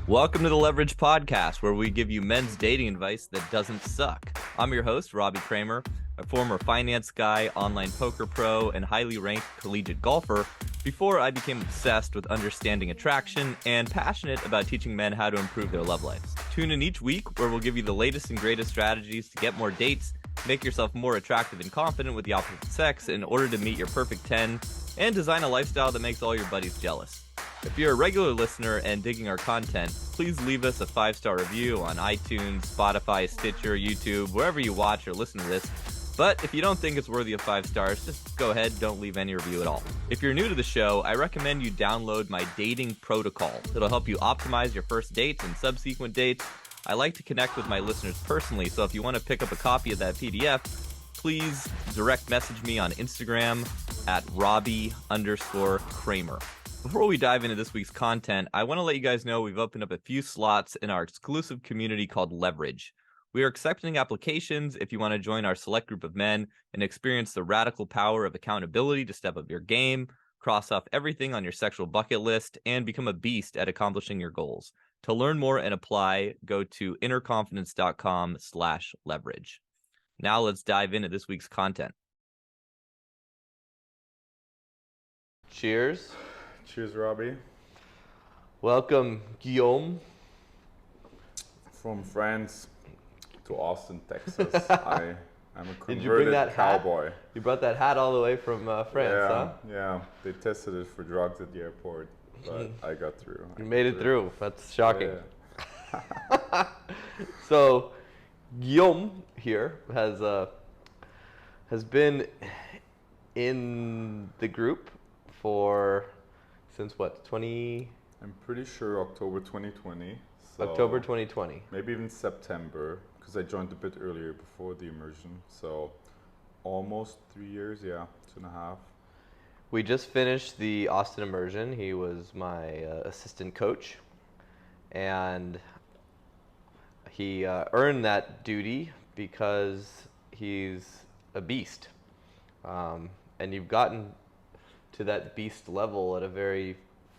Welcome to the Leverage Podcast, where we give you men's dating advice that doesn't suck. I'm your host, Robbie Kramer, a former finance guy, online poker pro, and highly ranked collegiate golfer before I became obsessed with understanding attraction and passionate about teaching men how to improve their love lives. Tune in each week where we'll give you the latest and greatest strategies to get more dates, make yourself more attractive and confident with the opposite sex in order to meet your perfect 10, and design a lifestyle that makes all your buddies jealous. If you're a regular listener and digging our content, please leave us a 5-star review on iTunes, Spotify, Stitcher, YouTube, wherever you watch or listen to this. But if you don't think it's worthy of 5 stars, just go ahead, don't leave any review at all. If you're new to the show, I recommend you download my dating protocol. It'll help you optimize your first dates and subsequent dates. I like to connect with my listeners personally, so if you want to pick up a copy of that PDF, please direct message me on Instagram at Robbie_Kramer. Before we dive into this week's content, I want to let you guys know we've opened up a few slots in our exclusive community called Leverage. We are accepting applications if you want to join our select group of men and experience the radical power of accountability to step up your game, cross off everything on your sexual bucket list, and become a beast at accomplishing your goals. To learn more and apply, go to innerconfidence.com/leverage. Now let's dive into this week's content. Cheers. Cheers, Robbie. Welcome, Guillaume. From France to Austin, Texas. I am a Did you bring converted that cowboy. hat? You brought that hat all the way from France, huh? Yeah. They tested it for drugs at the airport, but I got through. You made it through. That's shocking. Yeah. So, Guillaume here has been in the group for since what, 20? I'm pretty sure October 2020. So October 2020. Maybe even September, because I joined a bit earlier before the immersion. So almost 3 years, 2.5. We just finished the Austin immersion. He was my assistant coach, and he earned that duty because he's a beast. And you've gotten to that beast level at a very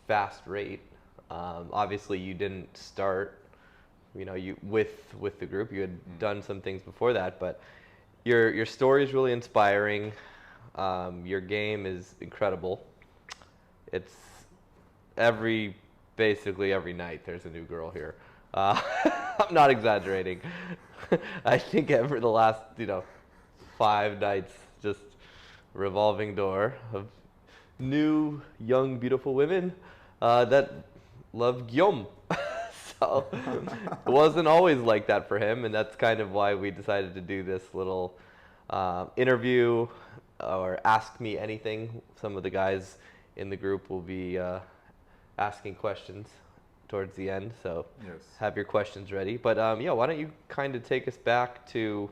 fast rate. Obviously, you didn't start, you with the group. You had done some things before that, but your story is really inspiring. Your game is incredible. It's basically every night there's a new girl here. I'm not exaggerating. I think the last 5 nights, just revolving door of new, young, beautiful women that love Guillaume. So it wasn't always like that for him, and that's kind of why we decided to do this little interview or ask me anything. Some of the guys in the group will be asking questions towards the end, so Yes. have your questions ready. But why don't you kind of take us back to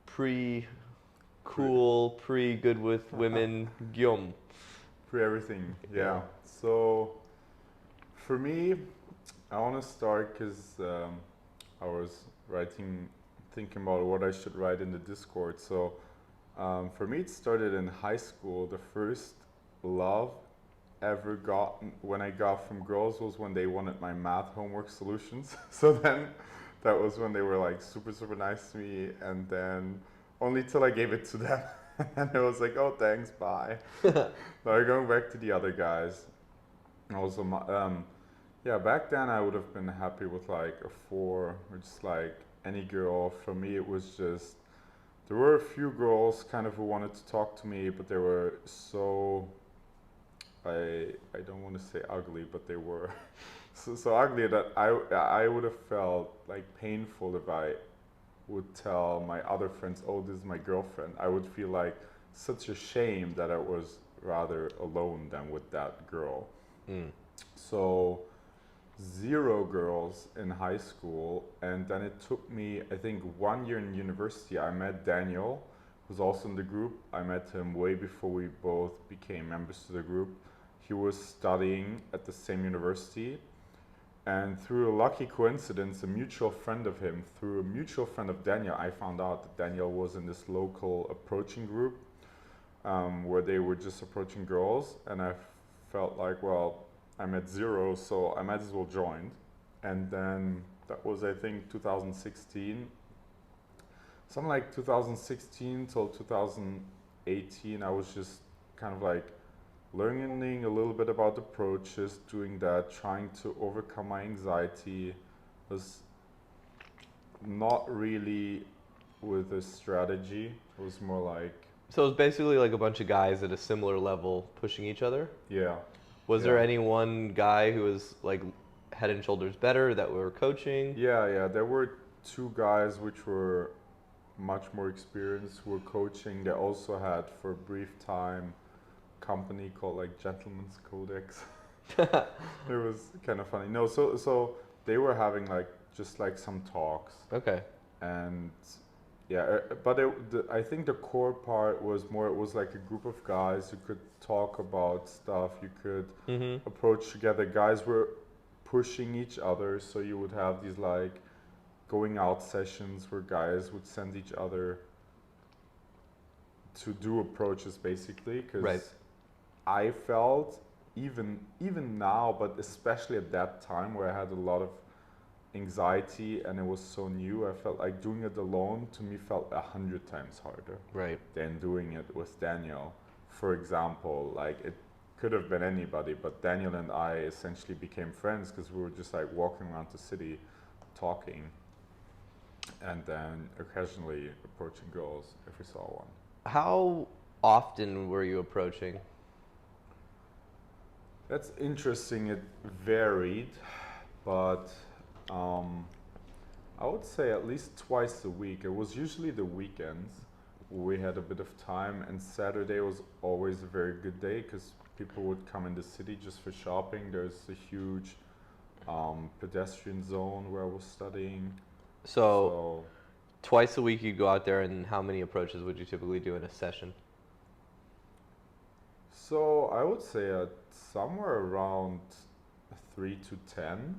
pre-good with women Guillaume. Everything, yeah. Yeah. So for me, I want to start because I was thinking about what I should write in the Discord. So for me, it started in high school. The first love ever when I got from girls was when they wanted my math homework solutions. So then that was when they were like super, super nice to me, and then only till I gave it to them. And it was like, oh, thanks, bye. Now going back to the other guys. Also, back then I would have been happy with like a 4 or just like any girl. For me, it was just, there were a few girls kind of who wanted to talk to me, but they were so, I don't want to say ugly, but they were so ugly that I would have felt like painful if I would tell my other friends, oh, this is my girlfriend. I would feel like such a shame that I was rather alone than with that girl. So 0 girls in high school, and then it took me, I think, 1 year in university. I met Daniel, who's also in the group. I met him way before we both became members of the group. He was studying at the same university. And through a lucky coincidence, through a mutual friend of Daniel, I found out that Daniel was in this local approaching group where they were just approaching girls. And I felt like, well, I'm at zero, so I might as well join. And then that was, I think, 2016. Something like 2016 till 2018, I was just kind of like learning a little bit about approaches, doing that, trying to overcome my anxiety. Was not really with a strategy. It was more like, So it was basically like a bunch of guys at a similar level pushing each other. yeah, Was yeah, there any one guy who was like head and shoulders better that we were coaching? yeah. There were two guys which were much more experienced who were coaching. They also had for a brief time company called like Gentleman's Codex. It was kind of funny. No, so they were having like just like some talks, Okay. and yeah, but I think the core part was more. It was like a group of guys who could talk about stuff. You could Mm-hmm. approach together. Guys were pushing each other, so you would have these like going out sessions where guys would send each other to do approaches basically, because Right. I felt even now, but especially at that time where I had a lot of anxiety and it was so new, I felt like doing it alone to me felt 100 times harder Right. than doing it with Daniel. For example, like it could have been anybody, but Daniel and I essentially became friends because we were just like walking around the city talking and then occasionally approaching girls if we saw one. How often were you approaching? That's interesting. It varied, but I would say at least twice a week. It was usually the weekends where we had a bit of time, and Saturday was always a very good day because people would come in the city just for shopping. There's a huge pedestrian zone where I was studying. So twice a week you'd go out there, and how many approaches would you typically do in a session? So I would say somewhere around 3 to 10.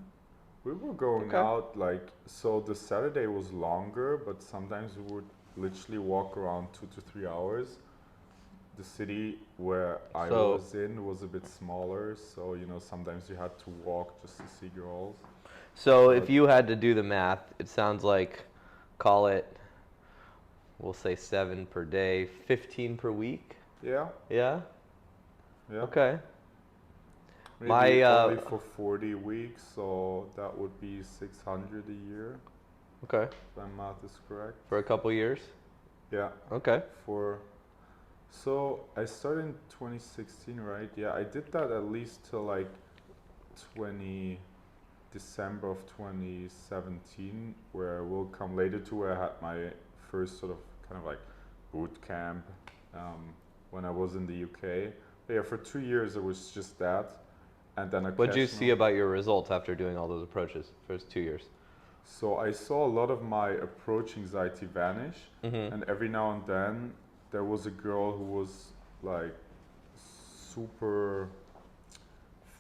We were going Okay. out like, so the Saturday was longer, but sometimes we would literally walk around 2 to 3 hours. The city where I So- was in was a bit smaller, so sometimes you had to walk just to see girls. So if But- you had to do the math, it sounds like, call it, we'll say 7 per day, 15 per week. Yeah, Yeah? yeah. Okay. Maybe My, only for 40 weeks, so that would be 600 a year, Okay. if my math is correct. For a couple years? Yeah. Okay. So I started in 2016, right? Yeah, I did that at least till like 20 December of 2017, where we'll come later to where I had my first sort of kind of like boot camp when I was in the UK. But yeah, for 2 years it was just that, and then What did you see about your results after doing all those approaches for those 2 years? So I saw a lot of my approach anxiety vanish, Mm-hmm. and every now and then there was a girl who was like super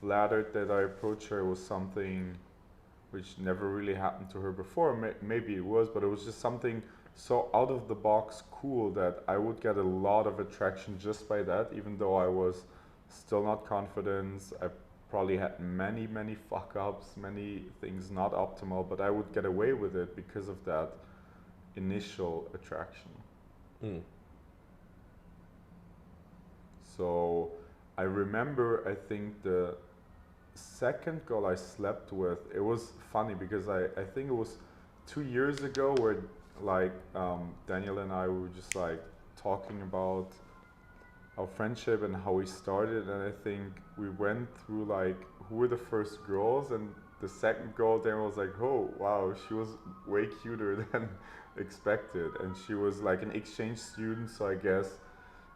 flattered that I approached her. It was something which never really happened to her before. Maybe it was, but it was just something so out of the box cool that I would get a lot of attraction just by that, even though I was still not confident. I probably had many fuck ups, many things not optimal, but I would get away with it because of that initial attraction. Mm. So I remember, I think the second girl I slept with, it was funny because I think it was 2 years ago where like Daniel and I were just like talking about our friendship and how we started, and I think we went through like who were the first girls, and the second girl then was like, oh wow, she was way cuter than expected, and she was like an exchange student, so I guess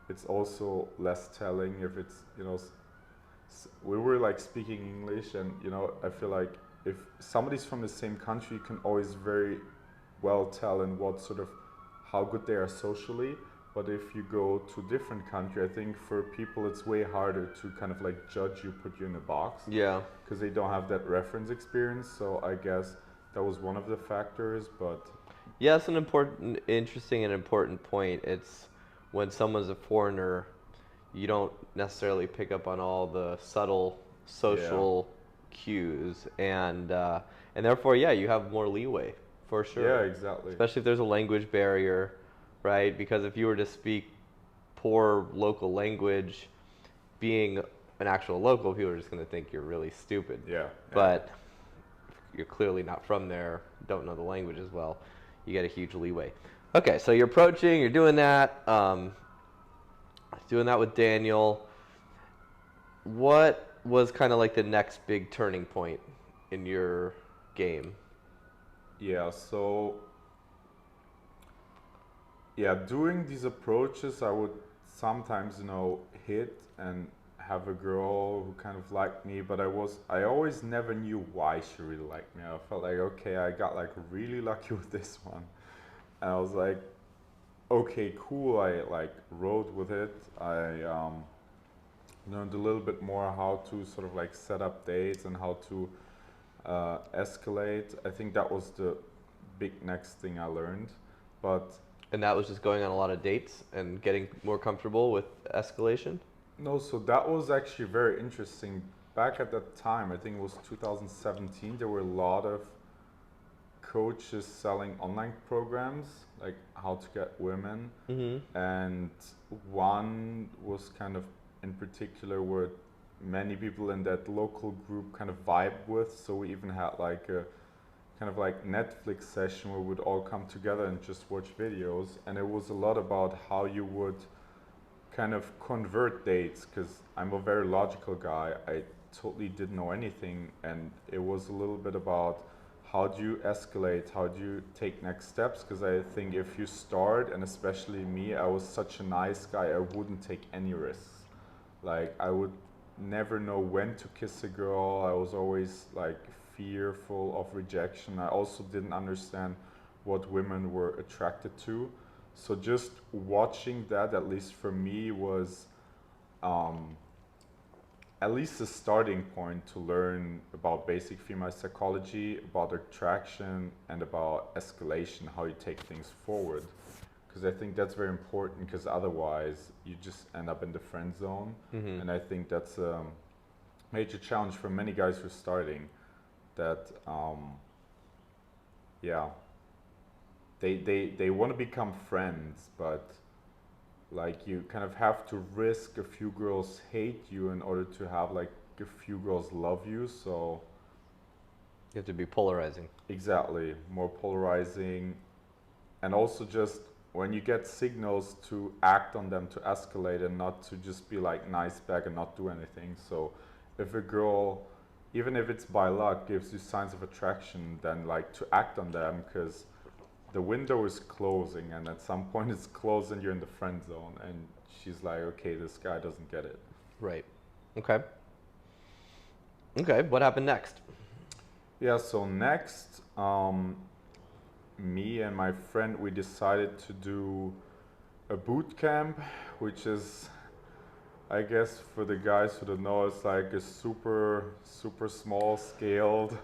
it's also less telling if it's we were like speaking English, and I feel like if somebody's from the same country you can always very well tell in what sort of how good they are socially. But if you go to a different country, I think for people it's way harder to kind of like judge you, put you in a box, Yeah. because they don't have that reference experience. So I guess that was one of the factors. But Yeah, it's an interesting and important point. It's when someone's a foreigner, you don't necessarily pick up on all the subtle social cues, and therefore, yeah, you have more leeway for sure. Yeah, exactly. Especially if there's a language barrier, right? Because if you were to speak poor local language, being an actual local, people are just going to think you're really stupid. Yeah. But you're clearly not from there, don't know the language as well, you get a huge leeway. Okay, so you're approaching, you're doing that with Daniel. What was kind of like the next big turning point in your game? Yeah, so yeah, doing these approaches, I would sometimes, hit and have a girl who kind of liked me, but I always never knew why she really liked me. I felt like, okay, I got like really lucky with this one. And I was like, okay, cool. I like rode with it. I learned a little bit more how to sort of like set up dates and how to escalate. I think that was the big next thing I learned. But And that was just going on a lot of dates and getting more comfortable with escalation? no, so that was actually very interesting. Back at that time, I think it was 2017, there were a lot of coaches selling online programs, like how to get women. Mm-hmm. And one was kind of in particular where many people in that local group kind of vibe with. So we even had like a kind of like Netflix session where we'd all come together and just watch videos. And it was a lot about how you would kind of convert dates, because I'm a very logical guy. I totally didn't know anything, and it was a little bit about how do you escalate, how do you take next steps, because I think if you start, and especially me, I was such a nice guy, I wouldn't take any risks. Like I would never know when to kiss a girl. I was always like fearful of rejection. I also didn't understand what women were attracted to. So just watching that, at least for me, was um, at least a starting point to learn about basic female psychology, about attraction, and about escalation, how you take things forward. Because I think that's very important, because otherwise you just end up in the friend zone. Mm-hmm. And I think that's a major challenge for many guys who are starting, that, yeah, they want to become friends, but like you kind of have to risk a few girls hate you in order to have like a few girls love you. So You have to be polarizing. exactly, more polarizing. And also just when you get signals, to act on them, to escalate, and not to just be like nice back and not do anything. So if a girl, even if it's by luck, gives you signs of attraction, then like to act on them, because the window is closing, and at some point it's closed and you're in the friend zone, and she's like, okay, this guy doesn't get it. Right. Okay. Okay, what happened next? Yeah, so next, me and my friend, we decided to do a boot camp, which is, I guess, for the guys who don't know, it's like a super small scaled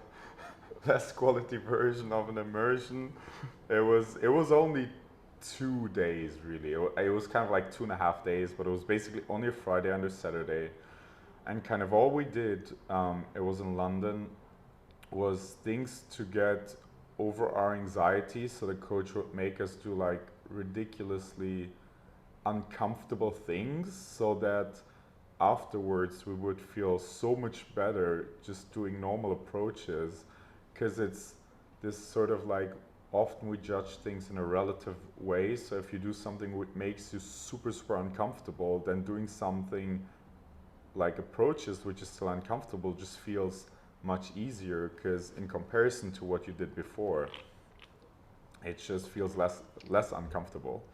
less quality version of an immersion. It was only 2 days really. It was kind of like 2.5 days, but it was basically only a Friday and a Saturday. And kind of all we did, it was in London, was things to get over our anxiety. So the coach would make us do like ridiculously uncomfortable things, so that afterwards we would feel so much better just doing normal approaches, because it's this sort of like, often we judge things in a relative way. So if you do something which makes you super uncomfortable, then doing something like approaches which is still uncomfortable just feels much easier, because in comparison to what you did before, it just feels less uncomfortable.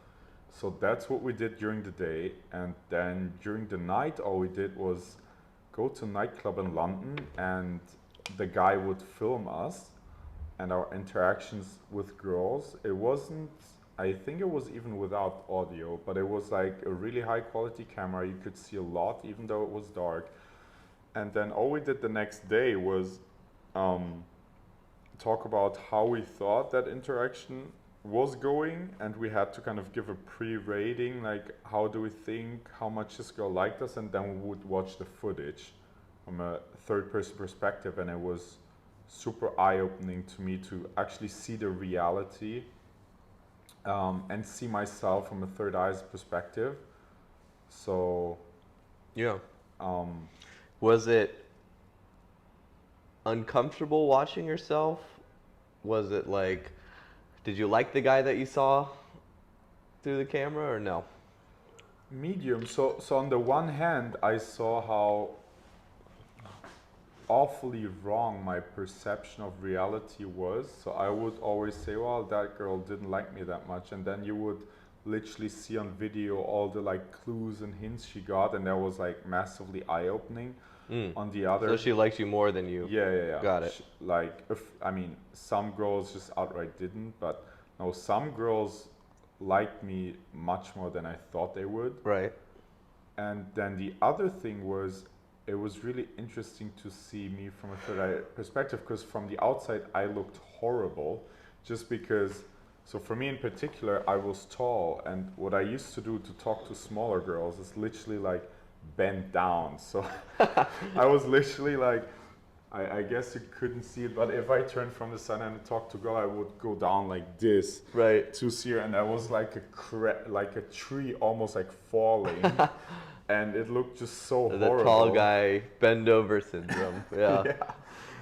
So that's what we did during the day, and then during the night all we did was go to a nightclub in London, and the guy would film us and our interactions with girls. It wasn't, I think it was even without audio, but it was like a really high quality camera. You could see a lot even though it was dark. And then all we did the next day was talk about how we thought that interaction was going, and we had to kind of give a pre-rating, like how do we think, how much this girl liked us, and then we would watch the footage from a third person perspective, and it was super eye-opening to me to actually see the reality, and see myself from a third eye's perspective. So Yeah. um, Was it uncomfortable watching yourself? Was it like, did you like the guy that you saw through the camera or no? medium. So on the one hand, I saw how awfully wrong my perception of reality was. So I would always say, well, that girl didn't like me that much, and then you would literally see on video all the like clues and hints she got, and that was like massively eye-opening. Mm. On the other, So she likes you more than you. yeah. Got it. Like, if I mean, some girls just outright didn't, but no, some girls liked me much more than I thought they would. Right. And then the other thing was, it was really interesting to see me from a third eye perspective, because from the outside I looked horrible, just because. So for me in particular, I was tall, and what I used to do to talk to smaller girls is literally like bend down. So I was literally like, I guess you couldn't see it, but if I turned from the sun and talked to a girl, I would go down like this, Right. to see her, and I was like like a tree almost like falling, and it looked just so The horrible. tall guy bend over syndrome. Yeah. Yeah.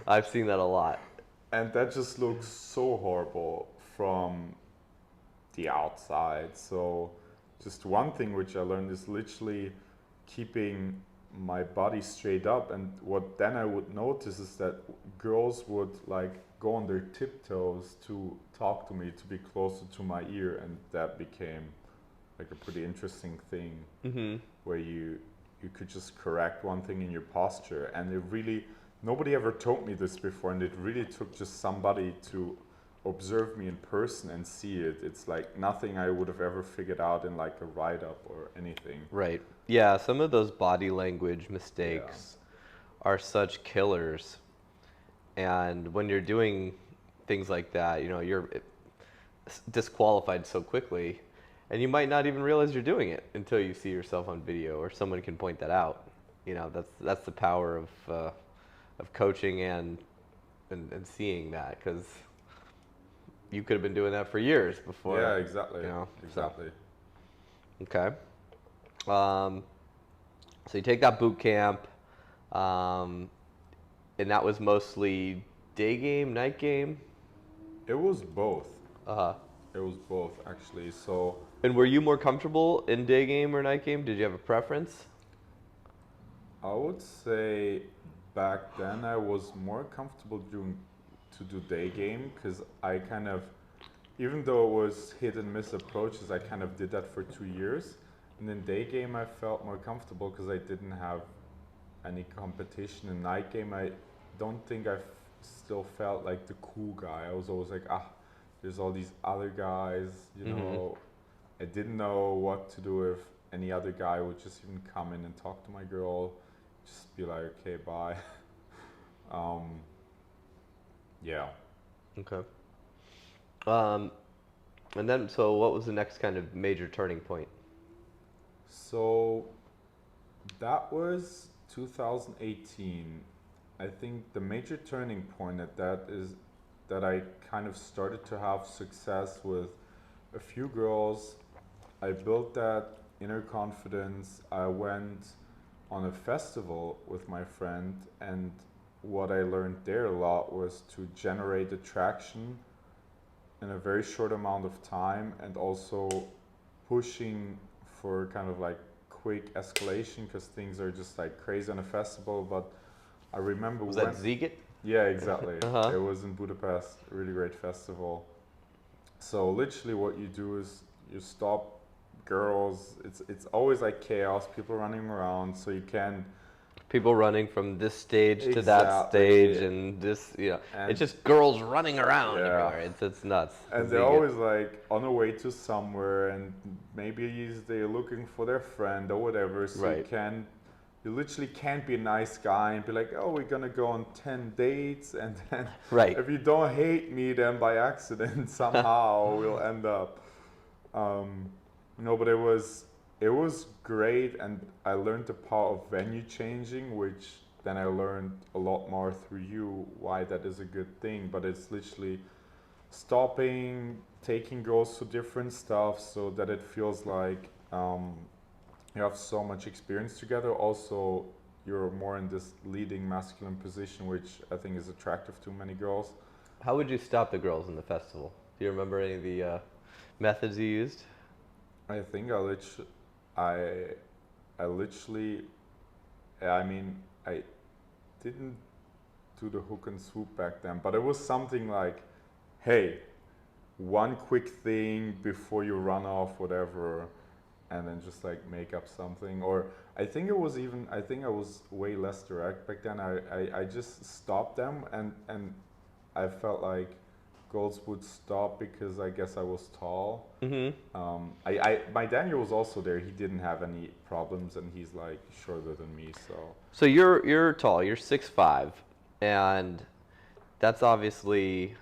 I've seen that a lot. And that just looks so horrible from the outside. So just one thing which I learned is literally keeping my body straight up. And what then I would notice is that girls would like go on their tiptoes to talk to me, to be closer to my ear, and that became like a pretty interesting thing, Mm-hmm. where you could just correct one thing in your posture. And it really, nobody ever told me this before, and it really took just somebody to observe me in person and see it. It's like nothing I would have ever figured out in like a write-up or anything. Right. Yeah, some of those body language mistakes are such killers. And when you're doing things like that, you know, you're disqualified so quickly, and you might not even realize you're doing it until you see yourself on video or someone can point that out. You know, that's the power of coaching and seeing that, because you could have been doing that for years before. Yeah, exactly. You know, exactly. Okay. So you take that boot camp, and that was mostly day game, night game. It was both. Uh-huh. It was both, actually. So And were you more comfortable in day game or night game? Did you have a preference? I would say back then I was more comfortable to do day game, because I kind of, even though it was hit and miss approaches, I kind of did that for 2 years. And in day game I felt more comfortable because I didn't have any competition. In night game I don't think still felt like the cool guy. I was always like, there's all these other guys, you know. I didn't know what to do if any other guy would just even come in and talk to my girl, just be like, okay, bye. Yeah. Okay. And then, so what was the next kind of major turning point? So that was 2018. I think the major turning point at that is that I kind of started to have success with a few girls. I built that inner confidence. I went on a festival with my friend, and what I learned there a lot was to generate attraction in a very short amount of time, and also pushing for kind of like quick escalation, because things are just like crazy on a festival. But I remember Was that Ziget? yeah, exactly. Uh-huh. It was in Budapest, a really great festival. So literally what you do is you stop girls. It's always like chaos, people running around, so you can. People running from this stage to that Exactly. stage, and this, you know, And it's just girls running around Yeah. everywhere. It's nuts. and they're always like on the way to somewhere, and maybe they're looking for their friend or whatever. So Right. you literally can't be a nice guy and be like, oh, we're gonna go on 10 dates, and then Right. if you don't hate me, then by accident somehow we'll end up. No, but it was great, and I learned the power of venue changing, which then I learned a lot more through you why that is a good thing. But it's literally stopping, taking girls to different stuff so that it feels like you have so much experience together. Also, you're more in this leading masculine position, which I think is attractive to many girls. How would you stop the girls in the festival? Do you remember any of the methods you used? I think I, I literally, I mean, I didn't do the hook and swoop back then, but it was something like, hey, one quick thing before you run off, whatever, and then just like make up something. Or I think it was even, I think I was way less direct back then. I just stopped them, and I felt like girls would stop because I guess I was tall. My Daniel was also there. He didn't have any problems, and he's like shorter than me. So you're tall. You're 6'5", and that's obviously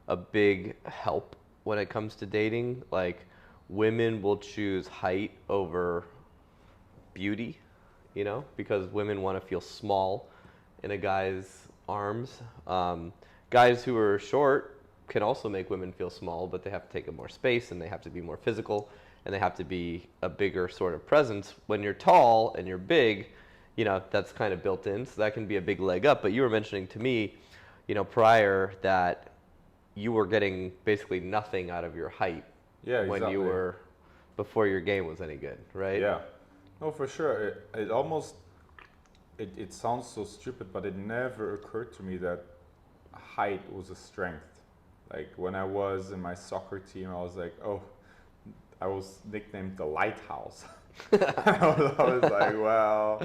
a big help when it comes to dating. Like, women will choose height over beauty, you know, because women want to feel small in a guy's arms. Guys who are short can also make women feel small, but they have to take up more space and they have to be more physical and they have to be a bigger sort of presence. When you're tall and you're big, you know, that's kind of built in, so that can be a big leg up. But you were mentioning to me, you know, prior that you were getting basically nothing out of your height when you were, before your game was any good, right? Yeah, no, for sure. It almost, it sounds so stupid, but it never occurred to me that height was a strength. Like when I was in my soccer team, I was like, oh, I was nicknamed the Lighthouse. I was like, well,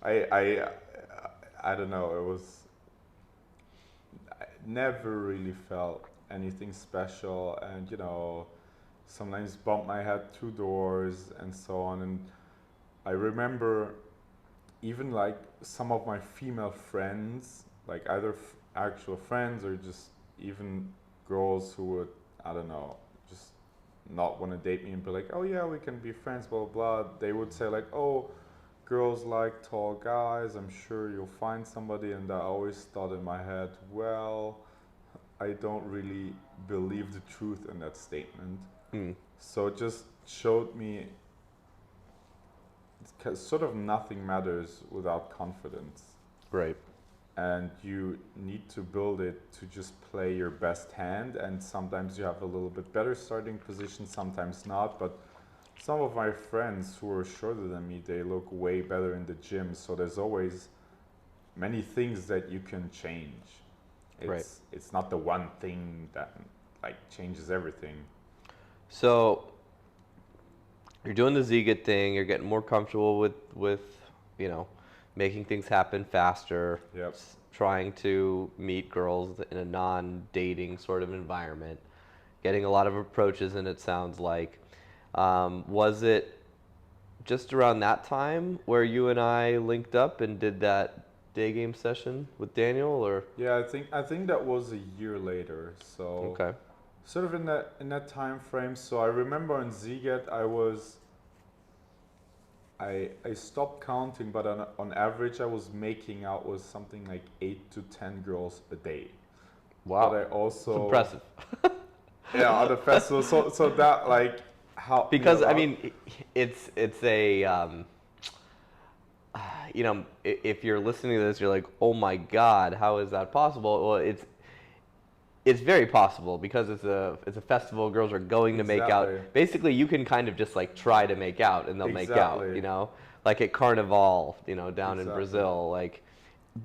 I don't know. I never really felt anything special, and you know, sometimes bump my head through doors and so on. And I remember even like some of my female friends, like either actual friends or just even girls who would, I don't know, just not want to date me and be like, oh yeah, we can be friends, blah, blah, blah. They would say like, oh, girls like tall guys, I'm sure you'll find somebody. And I always thought in my head, well, I don't really believe the truth in that statement. So it just showed me sort of nothing matters without confidence. Right. And you need to build it to just play your best hand. And sometimes you have a little bit better starting position, sometimes not. But some of my friends who are shorter than me, they look way better in the gym. So there's always many things that you can change. It's not the one thing that like changes everything. So you're doing the Ziget thing. You're getting more comfortable with you know, making things happen faster. Yep. Trying to meet girls in a non-dating sort of environment. Getting a lot of approaches, and it sounds like. Was it just around that time where you and I linked up and did that day game session with Daniel, or? Yeah, I think that was a year later. So Okay. sort of in that time frame. So I remember on Ziget I stopped counting, but on average I was making out with something like 8 to 10 girls a day. Wow. But I also It's impressive. yeah, on the festival. So that like how, Because you know, I mean, it's a you know, if you're listening to this, you're like, oh my God, how is that possible? Well, it's very possible because it's a festival. Girls are going to make out. Exactly. Basically, you can kind of just like try to make out, and they'll make out. Exactly. You know, like at Carnival, you know, down in Brazil, like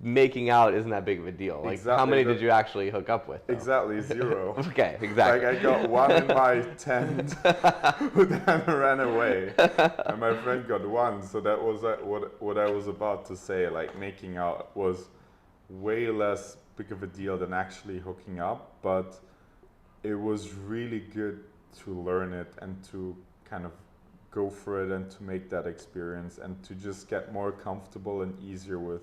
making out isn't that big of a deal. Like, how Exactly. many did you actually hook up with, though? Exactly, 0. Okay, exactly. Like I got one in my tent who then ran away, and my friend got one. So that was what I was about to say. Like making out was way less big of a deal than actually hooking up, but it was really good to learn it and to kind of go for it and to make that experience and to just get more comfortable and easier with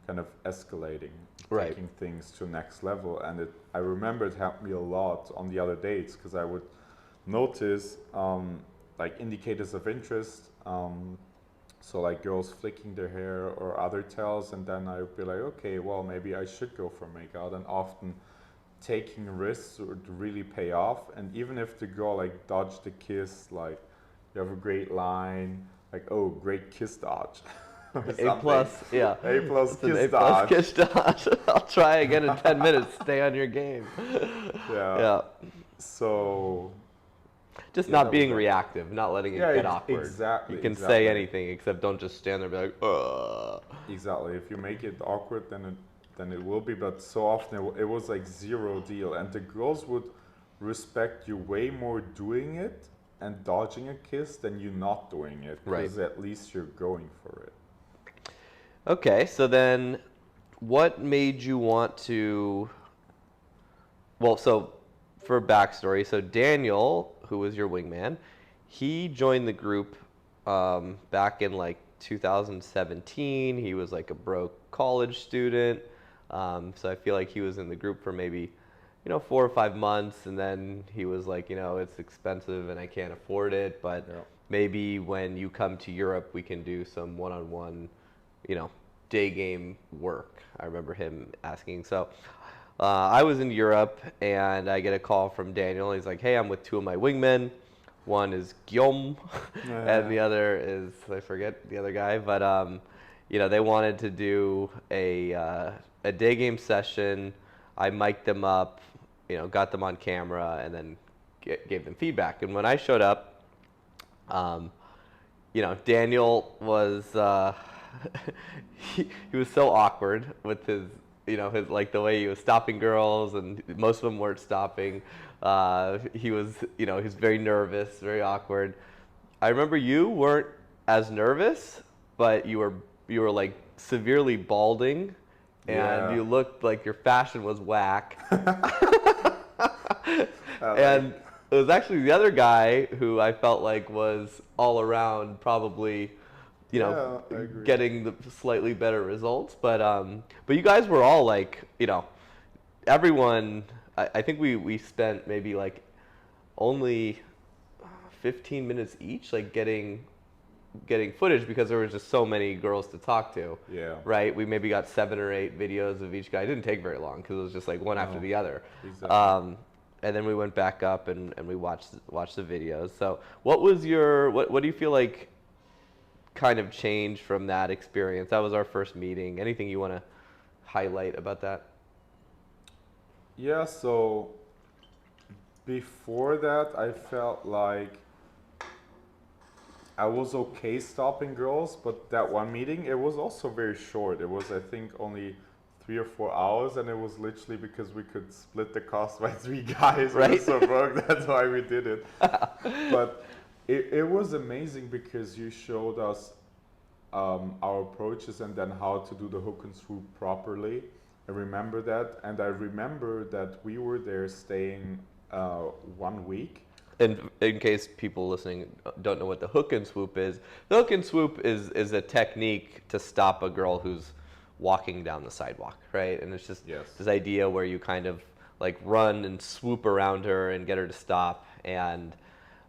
kind of escalating, Right. taking things to next level. And I remember it helped me a lot on the other dates because I would notice like indicators of interest. So like girls flicking their hair or other tells, and then I would be like, okay, well maybe I should go for makeout, and often taking risks would really pay off. And even if the girl like dodged the kiss, like you have a great line, like, oh, great kiss dodge. Or A something. plus, yeah. A plus It's an kiss A plus dodge. kiss dodge. I'll try again in 10 minutes. Stay on your game. Yeah. Yeah. So Just yeah, not that was being that. reactive, not letting it Yeah, get awkward. exactly. You can exactly. say anything except don't just stand there and be like, ugh. Exactly. If you make it awkward, then it will be. But so often it was like zero deal, and the girls would respect you way more doing it and dodging a kiss than you not doing it, because Right. at least you're going for it. Okay, so then what made you want to? Well, so for backstory, so Daniel, who was your wingman, he joined the group back in like 2017. He was like a broke college student. So I feel like he was in the group for maybe, 4 or 5 months, and then he was like, it's expensive and I can't afford it, but Yeah. maybe when you come to Europe, we can do some one-on-one, you know, day game work. I remember him asking. So I was in Europe, and I get a call from Daniel. He's like, "Hey, I'm with two of my wingmen. One is Guillaume, and the other is I forget the other guy. But they wanted to do a day game session. I mic'd them up, got them on camera, and then gave them feedback. And when I showed up, um, Daniel was he was so awkward with his like the way he was stopping girls, and most of them weren't stopping. He was very nervous, very awkward. I remember you weren't as nervous, but you were like severely balding, and Yeah. you looked like your fashion was whack. Like, And it was actually the other guy who I felt like was all around probably, yeah, I agree. getting the slightly better results. But you guys were all like, everyone. I think we spent maybe like only 15 minutes each, like getting footage, because there was just so many girls to talk to. Yeah. Right. We maybe got 7 or 8 videos of each guy. It didn't take very long because it was just like one after No, the other. exactly. And then we went back up and we watched the videos. So what do you feel like kind of changed from that experience? That was our first meeting. Anything you want to highlight about that? Yeah, so before that, I felt like I was okay stopping girls, but that one meeting, it was also very short. It was, I think, only 3 or 4 hours, and it was literally because we could split the cost by 3 guys. Right. We were so broke, that's why we did it. But it was amazing because you showed us our approaches and then how to do the hook and swoop properly. I remember that, and I remember that we were there staying 1 week. And in case people listening don't know what the hook and swoop is, the hook and swoop is a technique to stop a girl who's walking down the sidewalk, right? And it's just Yes. this idea where you kind of like run and swoop around her and get her to stop, and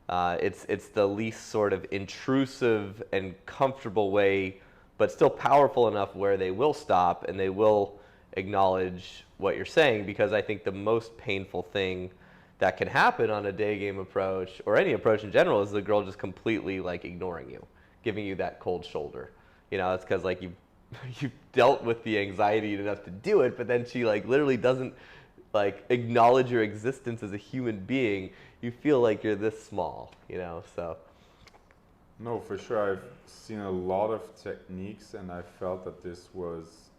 it's the least sort of intrusive and comfortable way, but still powerful enough where they will stop and they will acknowledge what you're saying, because I think the most painful thing that can happen on a day game approach, or any approach in general, is the girl just completely like ignoring you, giving you that cold shoulder. It's because like you've dealt with the anxiety enough to do it, but then she like literally doesn't like acknowledge your existence as a human being. You feel like you're this small, so. No, for sure. I've seen a lot of techniques, and I felt that this was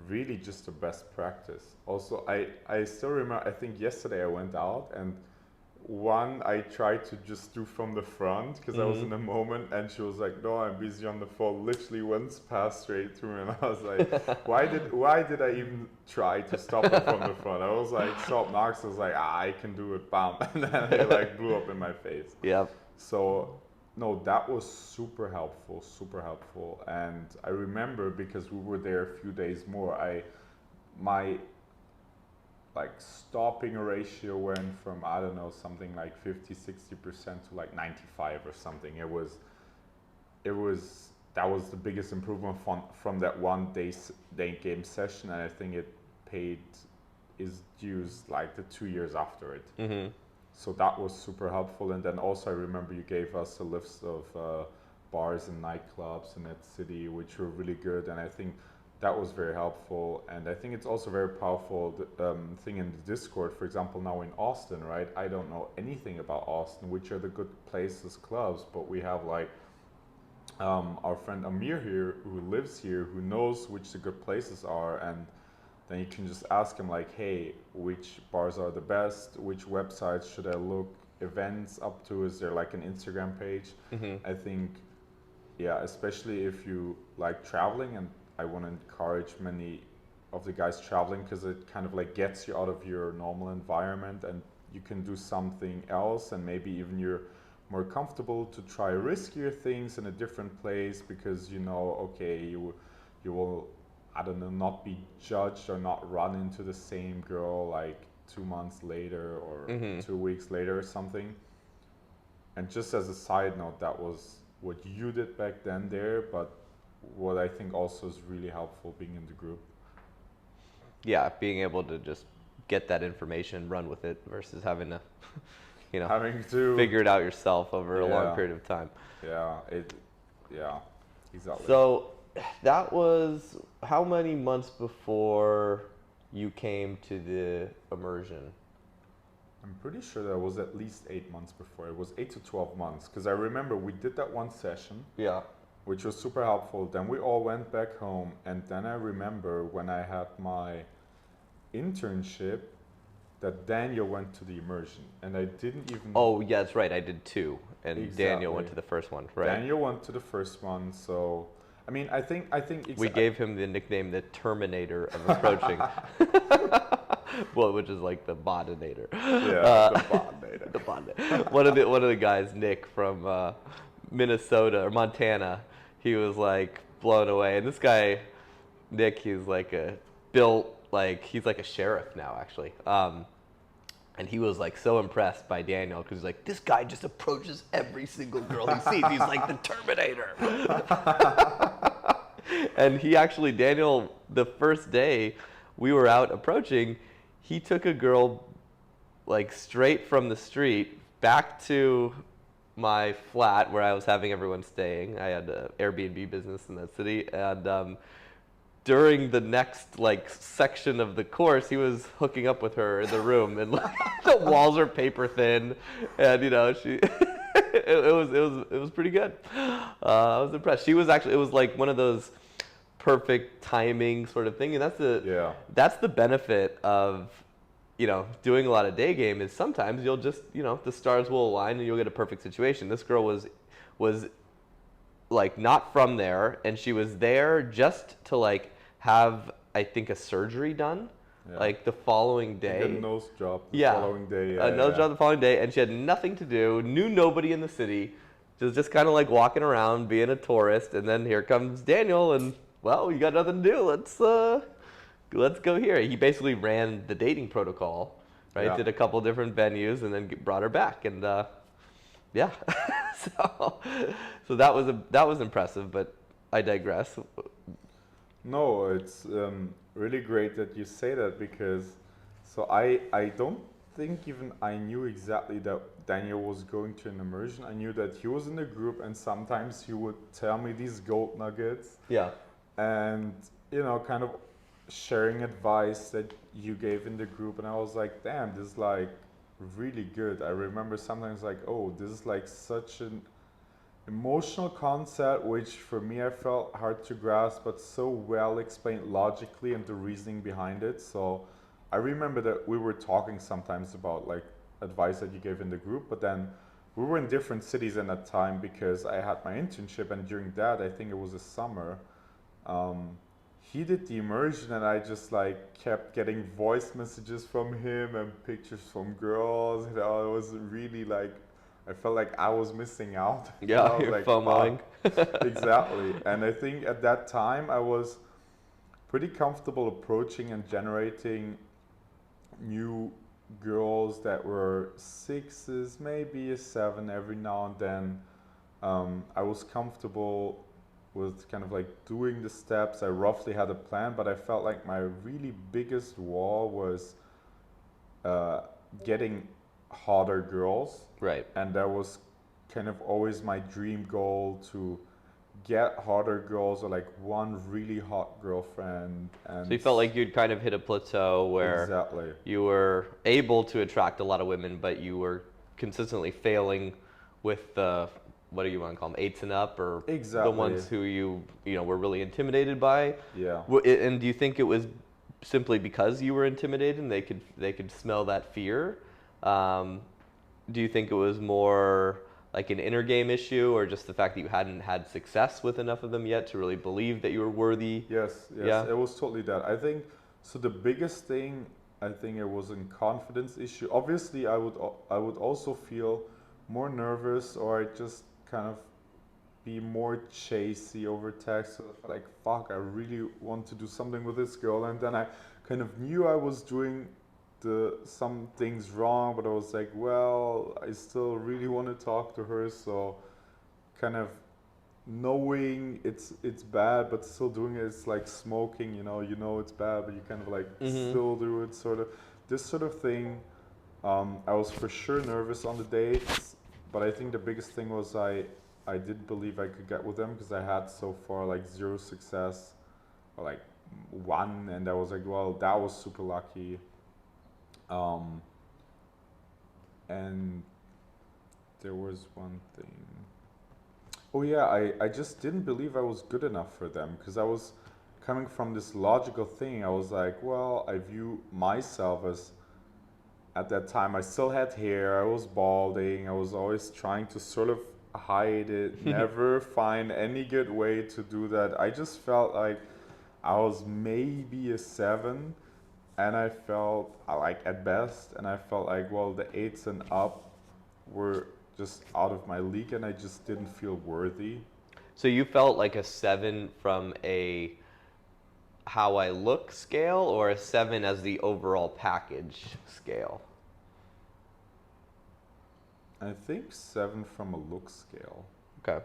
really just the best practice. Also, I still remember, I think yesterday I went out, and one I tried to just do from the front because I was in the moment, and she was like, "No, I'm busy on the phone." Literally once passed straight through, and I was like, why did I even try to stop her from the front? I was like so obnoxious. I was like, I can do it, bam, and then it like blew up in my face. Yeah. So no, that was super helpful. And I remember, because we were there a few days more, my like stopping ratio went from, I don't know, something like 50-60% to like 95 or something. It was that was the biggest improvement from that day game session, and I think it paid is dues like the 2 years after it. Mm-hmm. So that was super helpful. And then also I remember you gave us a list of bars and nightclubs in that city, which were really good. And I think that was very helpful. And I think it's also very powerful thing in the Discord. For example, now in Austin, right? I don't know anything about Austin, which are the good places, clubs, but we have like our friend Amir here, who lives here, who knows which the good places are, and then you can just ask him like, hey, which bars are the best? Which websites should I look events up to? Is there like an Instagram page? Mm-hmm. I think, yeah, especially if you like traveling, and I want to encourage many of the guys traveling because it kind of like gets you out of your normal environment and you can do something else, and maybe even you're more comfortable to try riskier things in a different place because you know, okay, you will, I don't know, not be judged or not run into the same girl like 2 months later or Mm-hmm. 2 weeks later or something. And just as a side note, that was what you did back then there, but what I think also is really helpful being in the group. Yeah, being able to just get that information, run with it, versus having to, Having to figure it out yourself over a long Yeah. period of time. Yeah, exactly. So that was how many months before you came to the immersion? I'm pretty sure that was at least 8 months before. It was 8 to 12 months because I remember we did that one session, Yeah. which was super helpful. Then we all went back home, and then I remember when I had my internship that Daniel went to the immersion, and I didn't even. Oh, yeah, that's right. I did two, and Daniel went Exactly. to the first one, right? Daniel went to the first one, so I mean, I think We gave him the nickname the Terminator of approaching. Well, which is like the Botinator. the bot data. The Botinator. One of the guys, Nick from Minnesota or Montana, he was like blown away. And this guy, Nick, he's like he's like a sheriff now, actually. And he was like so impressed by Daniel because he's like, this guy just approaches every single girl he sees. He's like the Terminator. And he actually, Daniel, the first day we were out approaching, he took a girl like straight from the street back to my flat where I was having everyone staying. I had an Airbnb business in that city, and during the next like section of the course, he was hooking up with her in the room, and like, the walls are paper thin, and she. It was pretty good. I was impressed. She was actually, it was like one of those perfect timing sort of thing, and that's the benefit of doing a lot of day game is sometimes you'll just the stars will align and you'll get a perfect situation. This girl was like not from there, and she was there just to like have, I think, a surgery done like the following day. Like a nose job the Yeah. following day. A nose job the following day, and she had nothing to do, knew nobody in the city, just kind of like walking around being a tourist. And then here comes Daniel, and well, you got nothing to do. Let's go here. He basically ran the dating protocol, right? Yeah. Did a couple different venues, and then brought her back, and yeah. So that was impressive, but I digress. No, it's really great that you say that because I don't think even I knew exactly that Daniel was going to an immersion. I knew that he was in the group, and sometimes he would tell me these gold nuggets. Yeah. And kind of sharing advice that you gave in the group, and I was like, damn, this is like really good. I remember sometimes like, oh, this is like such an emotional concept, which for me I felt hard to grasp, but so well explained logically and the reasoning behind it. So I remember that we were talking sometimes about like advice that you gave in the group, but then we were in different cities in that time because I had my internship, and during that, I think it was a summer, he did the immersion, and I just like kept getting voice messages from him and pictures from girls. It was really like, I felt like I was missing out. Yeah, I was you're like, FOMOing. exactly. And I think at that time I was pretty comfortable approaching and generating new girls that were sixes, maybe a seven every now and then. I was comfortable with kind of like doing the steps. I roughly had a plan, but I felt like my really biggest wall was uh, getting hotter girls, Right. and that was kind of always my dream goal to get hotter girls or like one really hot girlfriend. And So you felt like you'd kind of hit a plateau where exactly. you were able to attract a lot of women, but you were consistently failing with the, what do you want to call them, eights and up, or the Exactly. ones who you know were really intimidated by. Yeah. And do you think it was simply because you were intimidated and they could smell that fear? Do you think it was more like an inner game issue, or just the fact that you hadn't had success with enough of them yet to really believe that you were worthy? Yes, yes, Yeah. it was totally that. I think so. The biggest thing, I think, it was a confidence issue. Obviously, I would also feel more nervous, or I just kind of be more chasey over text. So like, fuck, I really want to do something with this girl, and then I kind of knew I was doing some things wrong, but I was like, well, I still really want to talk to her, so kind of knowing it's bad but still doing it. It's like smoking, you know it's bad, but you kind of like still do it, sort of this sort of thing. I was for sure nervous on the dates, but I think the biggest thing was I did believe I could get with them, because I had so far like zero success, or like one, and I was like, well, that was super lucky. And there was one thing. Oh yeah, I just didn't believe I was good enough for them, because I was coming from this logical thing. I was like, well, I view myself as, at that time I still had hair, I was balding, I was always trying to sort of hide it, never find any good way to do that. I just felt like I was maybe a 7, and I felt like at best, and I felt like, well, the 8s and up were just out of my league, and I just didn't feel worthy. So you felt like a 7 from a how I look scale, or a 7 as the overall package scale? I think 7 from a look scale. Okay.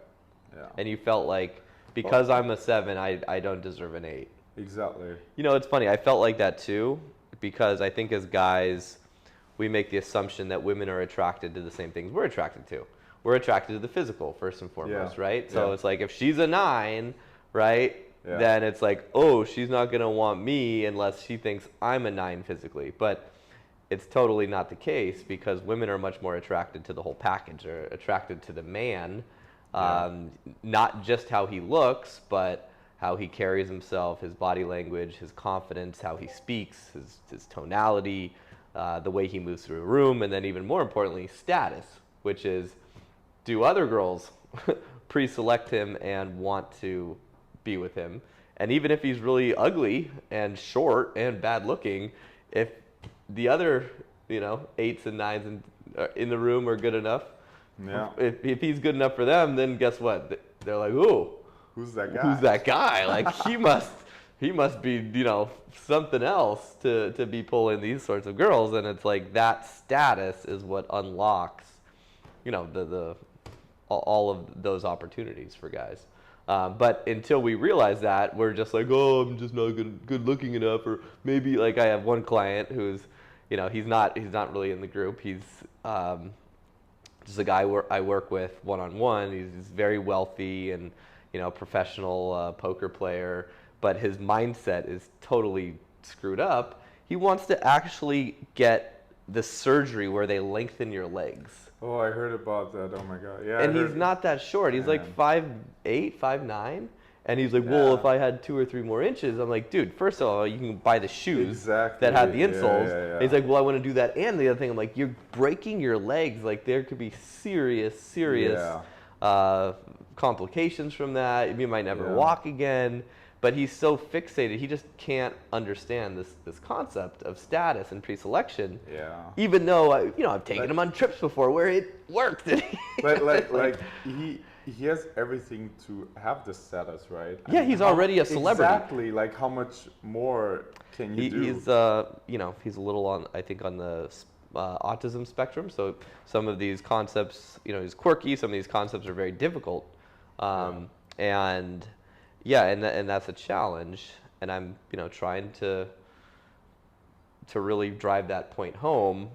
Yeah. And you felt like, because I'm a 7, I don't deserve an 8. Exactly. You know, it's funny. I felt like that too, because I think as guys, we make the assumption that women are attracted to the same things we're attracted to. We're attracted to the physical first and foremost, Yeah. right? So Yeah. it's like, if she's a 9, right, Yeah. then it's like, oh, she's not going to want me unless she thinks I'm a 9 physically. But it's totally not the case, because women are much more attracted to the whole package. They're attracted to the man, not just how he looks, but how he carries himself, his body language, his confidence, how he speaks, his tonality, the way he moves through a room, and then even more importantly, status, which is, do other girls pre-select him and want to be with him? And even if he's really ugly and short and bad looking, if the other, 8s and 9s in the room are good enough, Yeah. if he's good enough for them, then guess what? They're like, ooh, Who's that guy? who's that guy? Like, he must be, something else to be pulling these sorts of girls. And it's like, that status is what unlocks, the all of those opportunities for guys. But until we realize that, we're just like, oh, I'm just not good looking enough. Or maybe, like, I have one client who's, he's not really in the group. He's just a guy I work with one-on-one. He's very wealthy and, professional poker player, but his mindset is totally screwed up. He wants to actually get the surgery where they lengthen your legs. Oh, I heard about that. Oh my god. Yeah. And he's not that short. He's like 5'8", 5'9". And he's like, well, Yeah. if I had 2 or 3 more inches, I'm like, dude, first of all, you can buy the shoes Exactly. that have the Yeah, insoles. yeah, yeah. And he's like, well, I want to do that. And the other thing, I'm like, you're breaking your legs. Like, there could be serious complications from that. You might never walk again. But he's so fixated, he just can't understand this concept of status and pre-selection. Yeah. Even though I've taken him on trips before where it worked. But like he has everything to have this status, right? Yeah, he's already a celebrity. Exactly. Like, how much more can you do? He's he's a little on the autism spectrum. So some of these concepts, he's quirky. Some of these concepts are very difficult, and Yeah, and that's a challenge, and I'm trying to really drive that point home.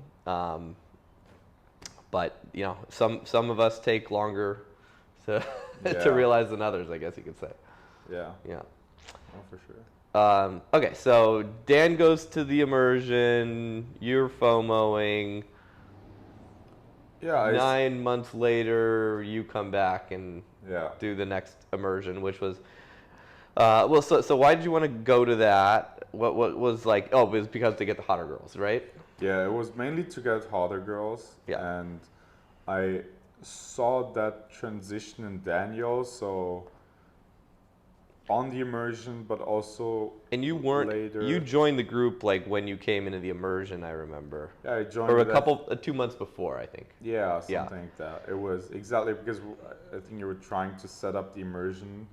But some of us take longer to to Yeah, realize than others, I guess you could say. yeah, Yeah. oh, for sure. Okay, so Dan goes to the immersion. You're FOMOing. Yeah, 9 months later, you come back and yeah. do the next immersion, which was well. So why did you want to go to that? What was like? Oh, it was because to get the hotter girls, right? Yeah, it was mainly to get hotter girls, Yeah. and I saw that transition in Daniel, so on the immersion, but also And you weren't. You later. joined the group like when you came into the immersion, I remember, Yeah, I joined or a it at, couple 2 months before, I think. yeah, Yeah. something like that. It was exactly because I think you were trying to set up the immersion,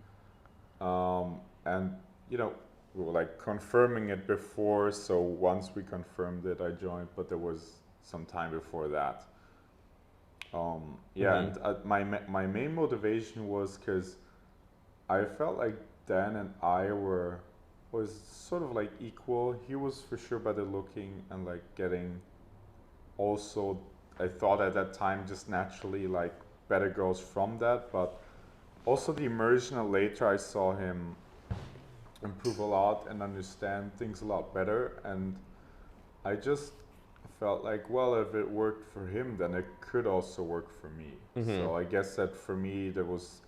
and you know, we were like confirming it before, so once we confirmed it, I joined, but there was some time before that. Yeah, and my main motivation was because I felt like Dan and I was sort of like equal. He was for sure better looking and like getting also, I thought at that time just naturally like better girls from that, but also the immersion and later I saw him improve a lot and understand things a lot better, and I just felt like, well, if it worked for him, then it could also work for me. So I guess that for me, it was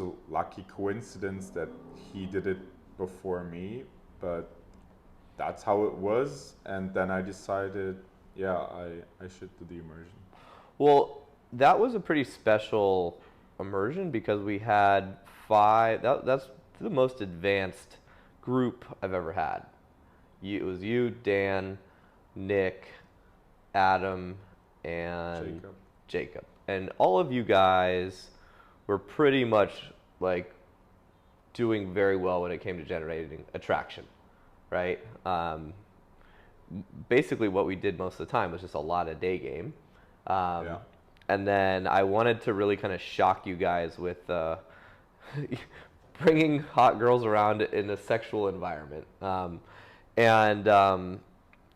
a lucky coincidence that he did it before me, but that's how it was. And then I decided, yeah, I should do the immersion. Well, that was a pretty special immersion because we had five. That's the most advanced group I've ever had. It was you, Dan, Nick, Adam, and Jacob. Jacob. And all of you guys were pretty much like doing very well when it came to generating attraction, right? Basically, what we did most of the time was just a lot of day game. Yeah. And then I wanted to really kind of shock you guys with bringing hot girls around in a sexual environment. And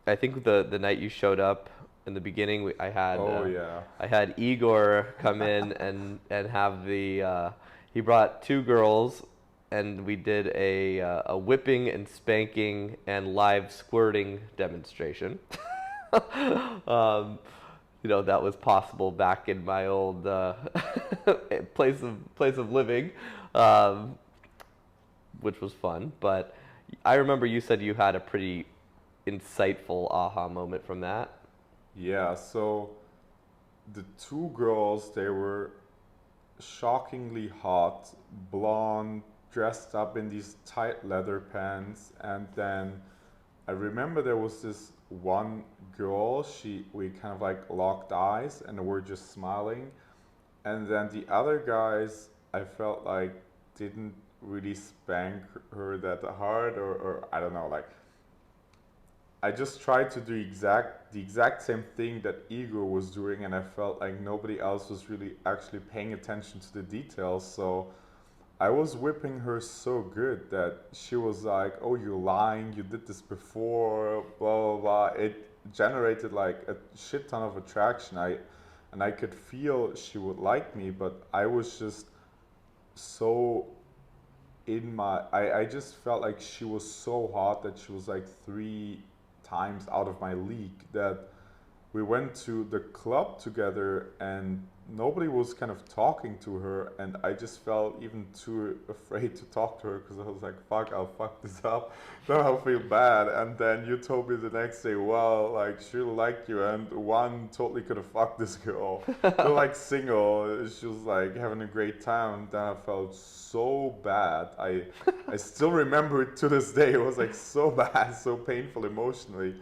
I think the night you showed up in the beginning, Oh yeah. I had Igor come in and have the he brought two girls and we did a whipping and spanking and live squirting demonstration. um, that was possible back in my old place of living, um, which was fun. But I remember you said you had a pretty insightful aha moment from that. Yeah, so the two girls, they were shockingly hot, blonde, dressed up in these tight leather pants, and then I remember there was this one girl, we kind of like locked eyes and were just smiling. And then the other guys, I felt like didn't really spank her that hard, or I don't know, like I just tried to do the exact same thing that Igor was doing, and I felt like nobody else was really actually paying attention to the details. So I was whipping her so good that she was like, "Oh, you're lying. You did this before." Blah blah blah. It generated like a shit ton of attraction. I could feel she would like me, but I was just so I just felt like she was so hot that she was like 3 times out of my league, that we went to the club together and nobody was kind of talking to her, and I just felt even too afraid to talk to her because I was like, fuck, I'll fuck this up. Then I'll feel bad. And then you told me the next day, well, like she liked you, and one totally could have fucked this girl. They're like single. She was like having a great time. Then I felt so bad. I still remember it to this day. It was like so bad, so painful emotionally,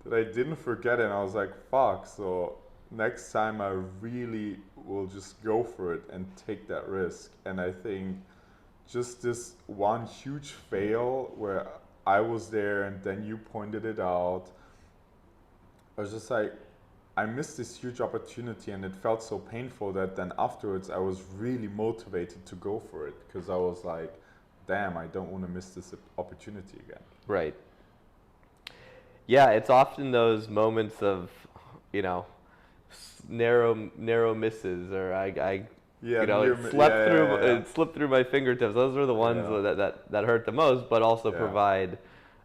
that I didn't forget it. And I was like, fuck. So next time I really will just go for it and take that risk. And I think just this one huge fail where I was there and then you pointed it out, I was just like, I missed this huge opportunity, and it felt so painful that then afterwards I was really motivated to go for it, because I was like, damn, I don't want to miss this opportunity again. Right. Yeah, it's often those moments of, narrow misses, or I it slipped through my fingertips. Those are the ones that hurt the most, but also provide,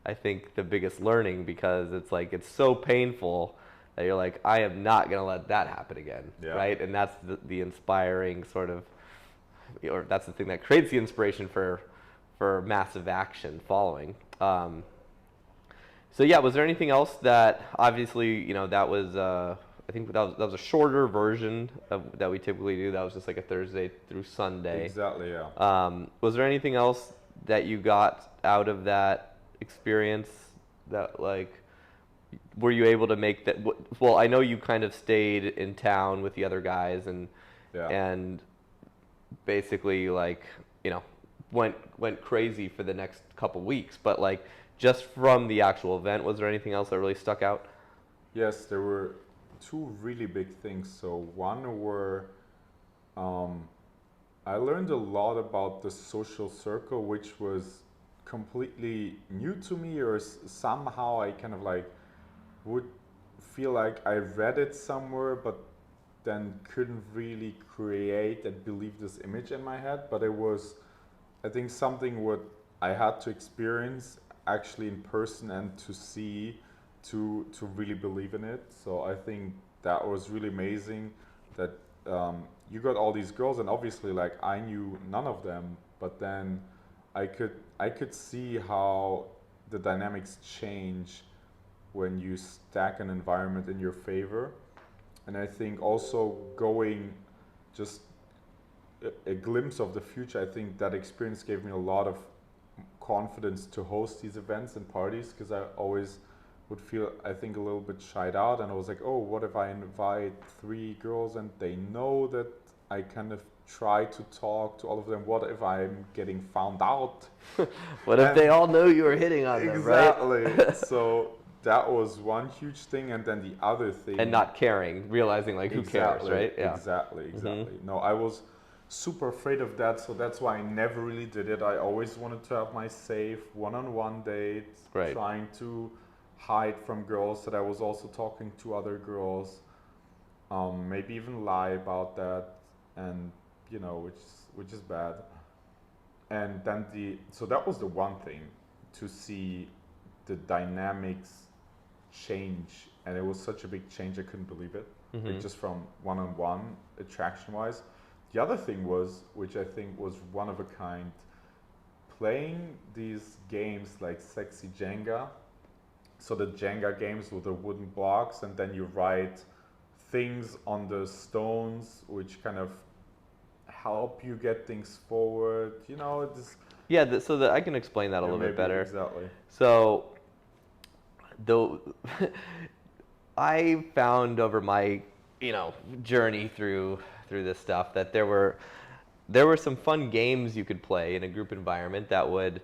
I think, the biggest learning, because it's like it's so painful that you're like, I am not going to let that happen again, right? And that's the inspiring sort of, or that's the thing that creates the inspiration for massive action following. So yeah, was there anything else that, obviously, that was, I think that was a shorter version of that we typically do. That was just like a Thursday through Sunday. Exactly, yeah. Was there anything else that you got out of that experience that, like, were you able to make that? Well, I know you kind of stayed in town with the other guys and basically, like, went crazy for the next couple weeks, but like, just from the actual event, was there anything else that really stuck out? Yes, there were two really big things. So one were, I learned a lot about the social circle, which was completely new to me, or somehow I kind of like would feel like I read it somewhere, but then couldn't really create and believe this image in my head. But it was, I think, something what I had to experience actually in person and to see to really believe in it. So I think that was really amazing that you got all these girls, and obviously, like, I knew none of them, but then I could see how the dynamics change when you stack an environment in your favor. And I think also going just a glimpse of the future, I think that experience gave me a lot of confidence to host these events and parties, because I always would feel, I think, a little bit shied out, and I was like, oh, what if I invite 3 girls and they know that I kind of try to talk to all of them? What if I'm getting found out? What if they all know you were hitting on them, right? Exactly. So that was one huge thing, and then the other thing, and not caring, realizing, like, who cares, right? Yeah. Exactly. Mm-hmm. No, I was super afraid of that, so that's why I never really did it. I always wanted to have my safe one-on-one dates, trying to hide from girls that I was also talking to other girls, maybe even lie about that, and which is bad. And then so that was the one thing, to see the dynamics change, and it was such a big change, I couldn't believe it. Like, just from one-on-one attraction wise. The other thing was, which I think was one of a kind, playing these games like Sexy Jenga. So the Jenga games with the wooden blocks, and then you write things on the stones, which kind of help you get things forward. Yeah, so I can explain that a little bit better. Exactly. So, I found over my journey through this stuff that there were some fun games you could play in a group environment that would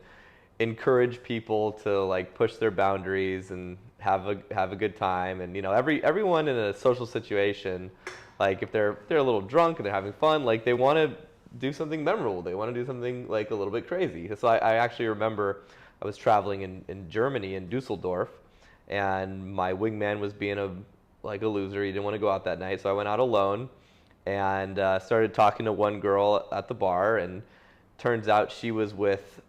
encourage people to, like, push their boundaries and have a good time. And everyone in a social situation, like, if they're a little drunk and they're having fun, like, they want to do something memorable. They want to do something, like, a little bit crazy. So I actually remember I was traveling in Germany, in Dusseldorf, and my wingman was being a loser. He didn't want to go out that night, so I went out alone and started talking to one girl at the bar, and turns out she was with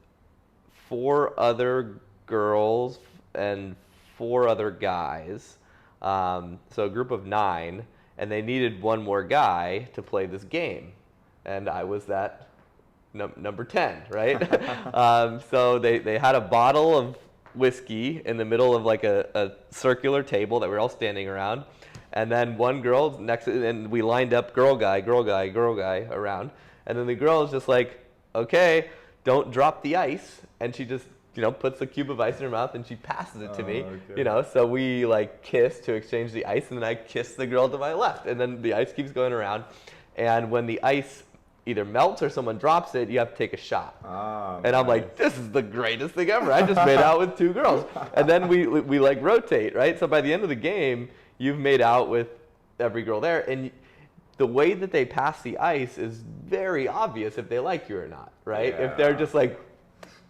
4 other girls and 4 other guys, so a group of 9, and they needed one more guy to play this game, and I was that number 10, right? So they had a bottle of whiskey in the middle of, like, a circular table that we're all standing around, and then one girl next, and we lined up girl guy around, and then the girl is just like, okay, don't drop the ice, and she just puts a cube of ice in her mouth and she passes it to me. Okay. So we, like, kiss to exchange the ice, and then I kiss the girl to my left, and then the ice keeps going around, and when the ice either melts or someone drops it, you have to take a shot. And I'm like, this is the greatest thing ever. I just made out with 2 girls. And then we like rotate, right? So by the end of the game, you've made out with every girl there, and the way that they pass the ice is very obvious if they like you or not, right? Yeah. If they're just like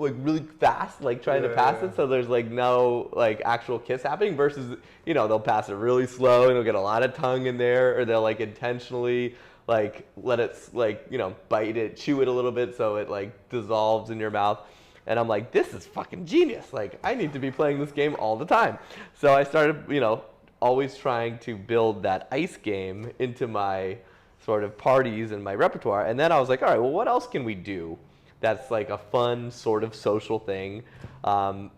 like really fast, like trying to pass it, so there's like no like actual kiss happening, versus, you know, they'll pass it really slow and they'll get a lot of tongue in there, or they'll like intentionally like let it like, you know, bite it, chew it a little bit so it like dissolves in your mouth. And I'm like, this is fucking genius. Like, I need to be playing this game all the time. So I started, you know, always trying to build that ice game into my sort of parties and my repertoire. And then I was like, all right, well, what else can we do that's like a fun sort of social thing,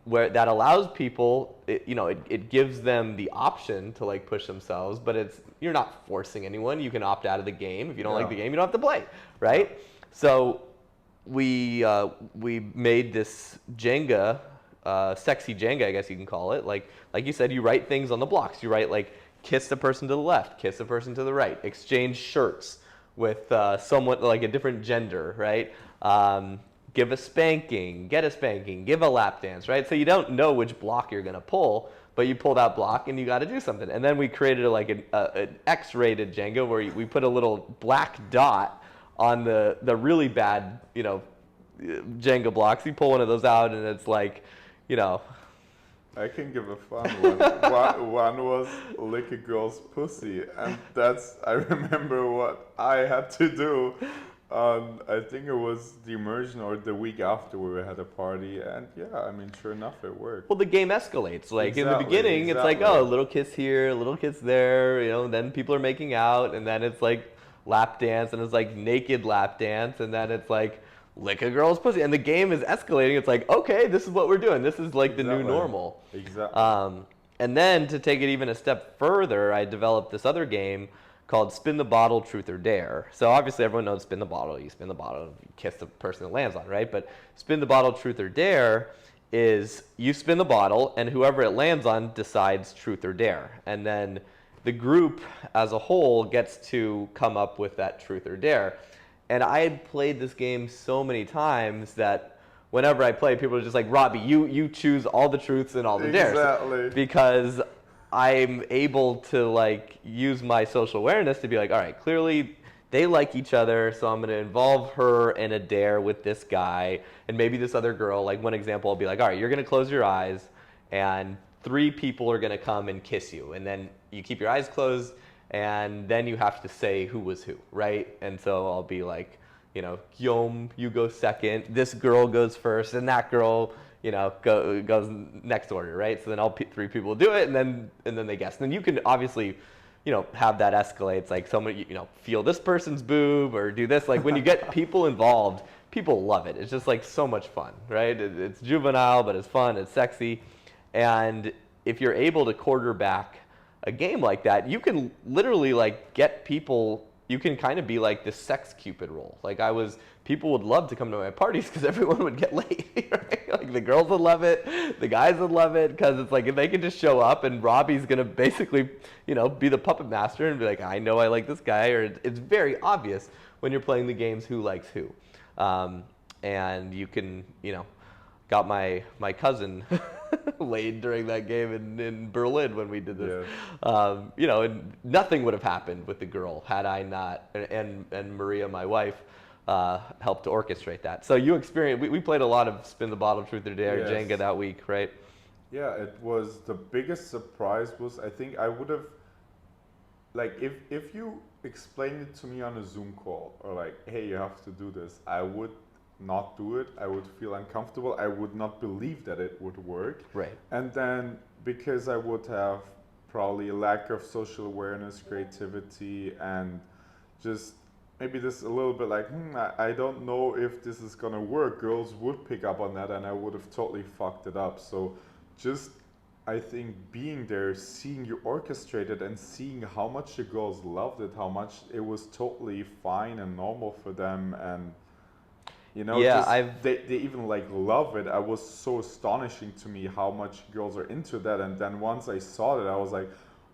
where that allows people, it gives them the option to like push themselves, but you're not forcing anyone. You can opt out of the game. If you don't like the game, you don't have to play, right? So we made this Jenga, sexy Jenga, I guess you can call it. Like you said, you write things on the blocks. You write like, kiss the person to the left, kiss the person to the right, exchange shirts with someone like a different gender, right? Give a spanking, get a spanking, give a lap dance, right? So you don't know which block you're gonna pull, but you pull that block and you got to do something. And then we created like an X-rated Jenga where we put a little black dot on the really bad, you know, Jenga blocks. You pull one of those out and it's like, you know. I can give a fun one. One was lick a girl's pussy, and I remember what I had to do. I think it was the immersion or the week after we had a party, and yeah, I mean, sure enough, it worked. Well, the game escalates. Like in the beginning, it's like, oh, a little kiss here, a little kiss there, you know, then people are making out, and then it's like lap dance, and it's like naked lap dance, and then it's like lick a girl's pussy, and the game is escalating. It's like, okay, this is what we're doing. This is like the new normal. Exactly. And then to take it even a step further, I developed this other game called Spin the Bottle, Truth or Dare. So obviously everyone knows spin the bottle. You spin the bottle, you kiss the person it lands on, right? But Spin the Bottle, Truth or Dare is you spin the bottle, and whoever it lands on decides truth or dare. And then the group as a whole gets to come up with that truth or dare. And I had played this game so many times that whenever I play, people are just like, Robbie, you choose all the truths and all the dares. Exactly. Because I'm able to like use my social awareness to be like, all right, clearly they like each other, so I'm going to involve her in a dare with this guy and maybe this other girl. Like one example, I'll be like, all right, you're going to close your eyes and 3 people are going to come and kiss you. And then you keep your eyes closed and then you have to say who was who, right? And so I'll be like, you know, Guillaume, you go second, this girl goes first, and that girl, you know, goes next order, right? So then 3 people do it, and then they guess. And then you can obviously, you know, have that escalate. It's like somebody, you know, feel this person's boob or do this. Like when you get people involved, people love it. It's just like so much fun, right? It's juvenile, but it's fun, it's sexy. And if you're able to quarterback a game like that, you can literally like get people. You can kind of be like this sex Cupid role. Like people would love to come to my parties because everyone would get laid. Right? Like the girls would love it, the guys would love it, because it's like if they can just show up and Robbie's gonna basically, you know, be the puppet master and be like, I know I like this guy, or it's very obvious when you're playing the games who likes who, and you can, you know, got my cousin laid during that game in Berlin when we did this. Yeah. You know, and nothing would have happened with the girl had I not, and Maria, my wife, helped to orchestrate that. So you experienced, we played a lot of Spin the Bottle, Truth or Dare, Jenga that week, right? Yeah, it was the biggest surprise was, I think I would have, like if you explained it to me on a Zoom call or like, hey, you have to do this, I would not do it. I would feel uncomfortable. I would not believe that it would work. Right. And then because I would have probably a lack of social awareness, creativity, and just maybe this a little bit like, I don't know if this is gonna work. Girls would pick up on that, and I would have totally fucked it up. So just, I think being there, seeing you orchestrate it and seeing how much the girls loved it, how much it was totally fine and normal for them, and you know, yeah, they even like love it. I was so astonishing to me how much girls are into that. And then once I saw it, I was like,